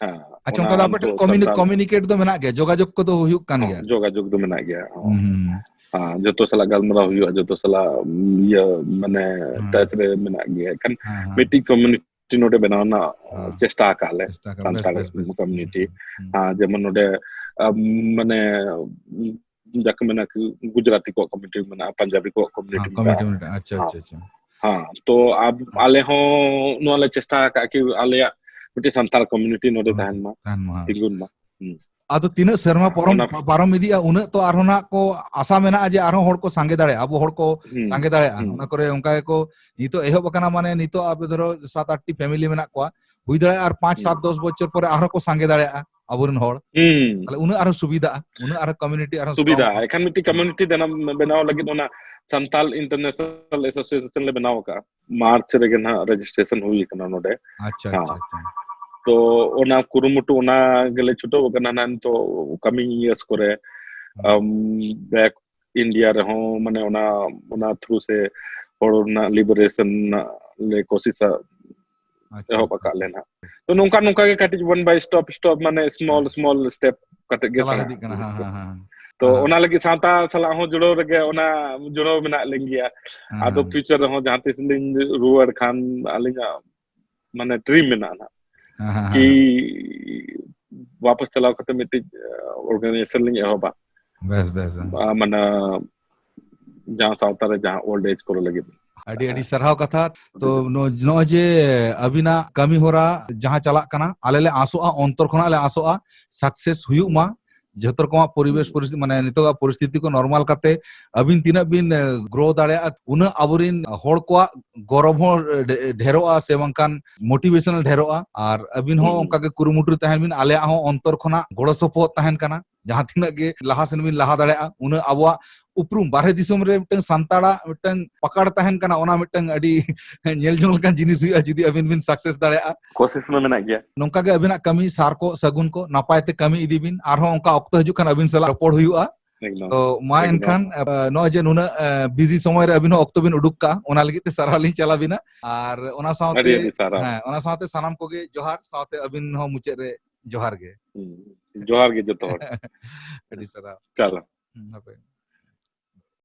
हाँ अच्छा ओना उनका दा तो but Santal communicate do mena gaya jogajog ko do huyuk kan gaya जोगाजोग दो मना गया hmm हाँ जो तो सला गलमरा हुआ जो तो सला ये माने हाँ टच रे मना गया kan हाँ हाँ मिट्टी कम्युनिटी नोडे बनाना हाँ चेष्टा काले चेष्टा कर बेस संताल बेस बेस कम्युनिटी हाँ जेमन नोडे माने जाके मना गुजराती को कम्युनिटी मना पंजाबी को हाँ कम्युनिटी मना community में अच्छा हाँ अच्छा अच्छा हाँ तो अब आले हो नो आले चेष्टा का कि आले मिट्टी संताल कम्युनिटी नोडे तहन मा kan mah तिगुन मा ado tina serma porom ओना parom idia una to arho na ko asa mena je arho hor ko sange dare abo hor ko sange dare ona kore onka ko nito ehob kana mane nito abe dhoro 7-8 T family मेना को हुई दare ar 5-7-10 বছর পরে arho ko sange dare aburen hor তাহলে উনি আরো সুবিধা উনি আরো কমিউনিটি আরো স্ট্রং सुविधा एखान मिट्टी कम्युनिटी देना बनाव लगी ओना संताल इंटरनेशनल एसोसिएशन ले बनाव का मार्च रे ना रजिस्ट्रेशन हुई कना नोडे अच्छा हाँ अच्छा अच्छा तो ओना कुरुमुटु ओना गेले छुटो कना नान तो कमिंग इयर्स करे बैक इंडिया रे हो माने ओना ओना थ्रू से कोरोना लिबरेशन ले कोशिश अच्छा एहो पका लेना तो नोंका नोंका के काटी वन बाय स्टॉप माने स्मॉल स्मॉल स्टेप कते गे चला संगा इदी कना हाँ हाँ हाँ तो ओना लगी साता सला हो जुड़ो रगे ओना जुड़ो मेना लेंगिया आदो फ्यूचर हो जहां तिस लिंग रुवर खान आलिंगा माने ड्रीम मेना ना कि वापस चलाओ कते मिट्टी ऑर्गेनाइजेशन लिंग एहो बा बेस बेस माने जहां सावता रे जहां ओल्ड एज को लगी अडी अडी सरहाव कथा तो नो जे अबिना कमी होरा जहां चला कना आले ले आसोआ अंतर खना ले आसोआ सक्सेस हुयु मा जहतर को परिवेश परिस्थिति माने नितो परिस्थिति को नॉर्मल करते अबिन तिना बिन ग्रो दाड़े उना अबरिन होड़ को गौरव हो ढेरोआ से वंकान मोटिवेशनल ढेरोआ और अबिन हो उनका के कुरुमुटु तहन बिन आले हो अंतर खना गोड़ो सपो तहन कना जहां तिना गे लहा सेन बिन लहा दाड़े उना अबवा उपरुम बारहे दिसम रे मिटन संताड़ा मिटन पकड़ तहन कना ओना मिटन अडी नेल जोल kan जिनिस हुआ जुदी अबिन बिन सक्सेस दाड़ेआ कोशिश में मेना गया नोंका गे अबिना कमी सार को सगुन को नापाय ते कमी इदी बिन आरो ओंका ऑक्तो हजु खान अबिन सला रिपोर्ट हुआ तो मा एनखान नो जे नुना बिजी समय रे अबिन ऑक्तो बिन उडुक का ओना लगी ते सराली चला बिना और ओना साथे हां ओना साथे सनाम को गे जोहार साथे अबिन हो मुचे रे जोहार गे जोहार गे जतो अडी सरा चलो हापे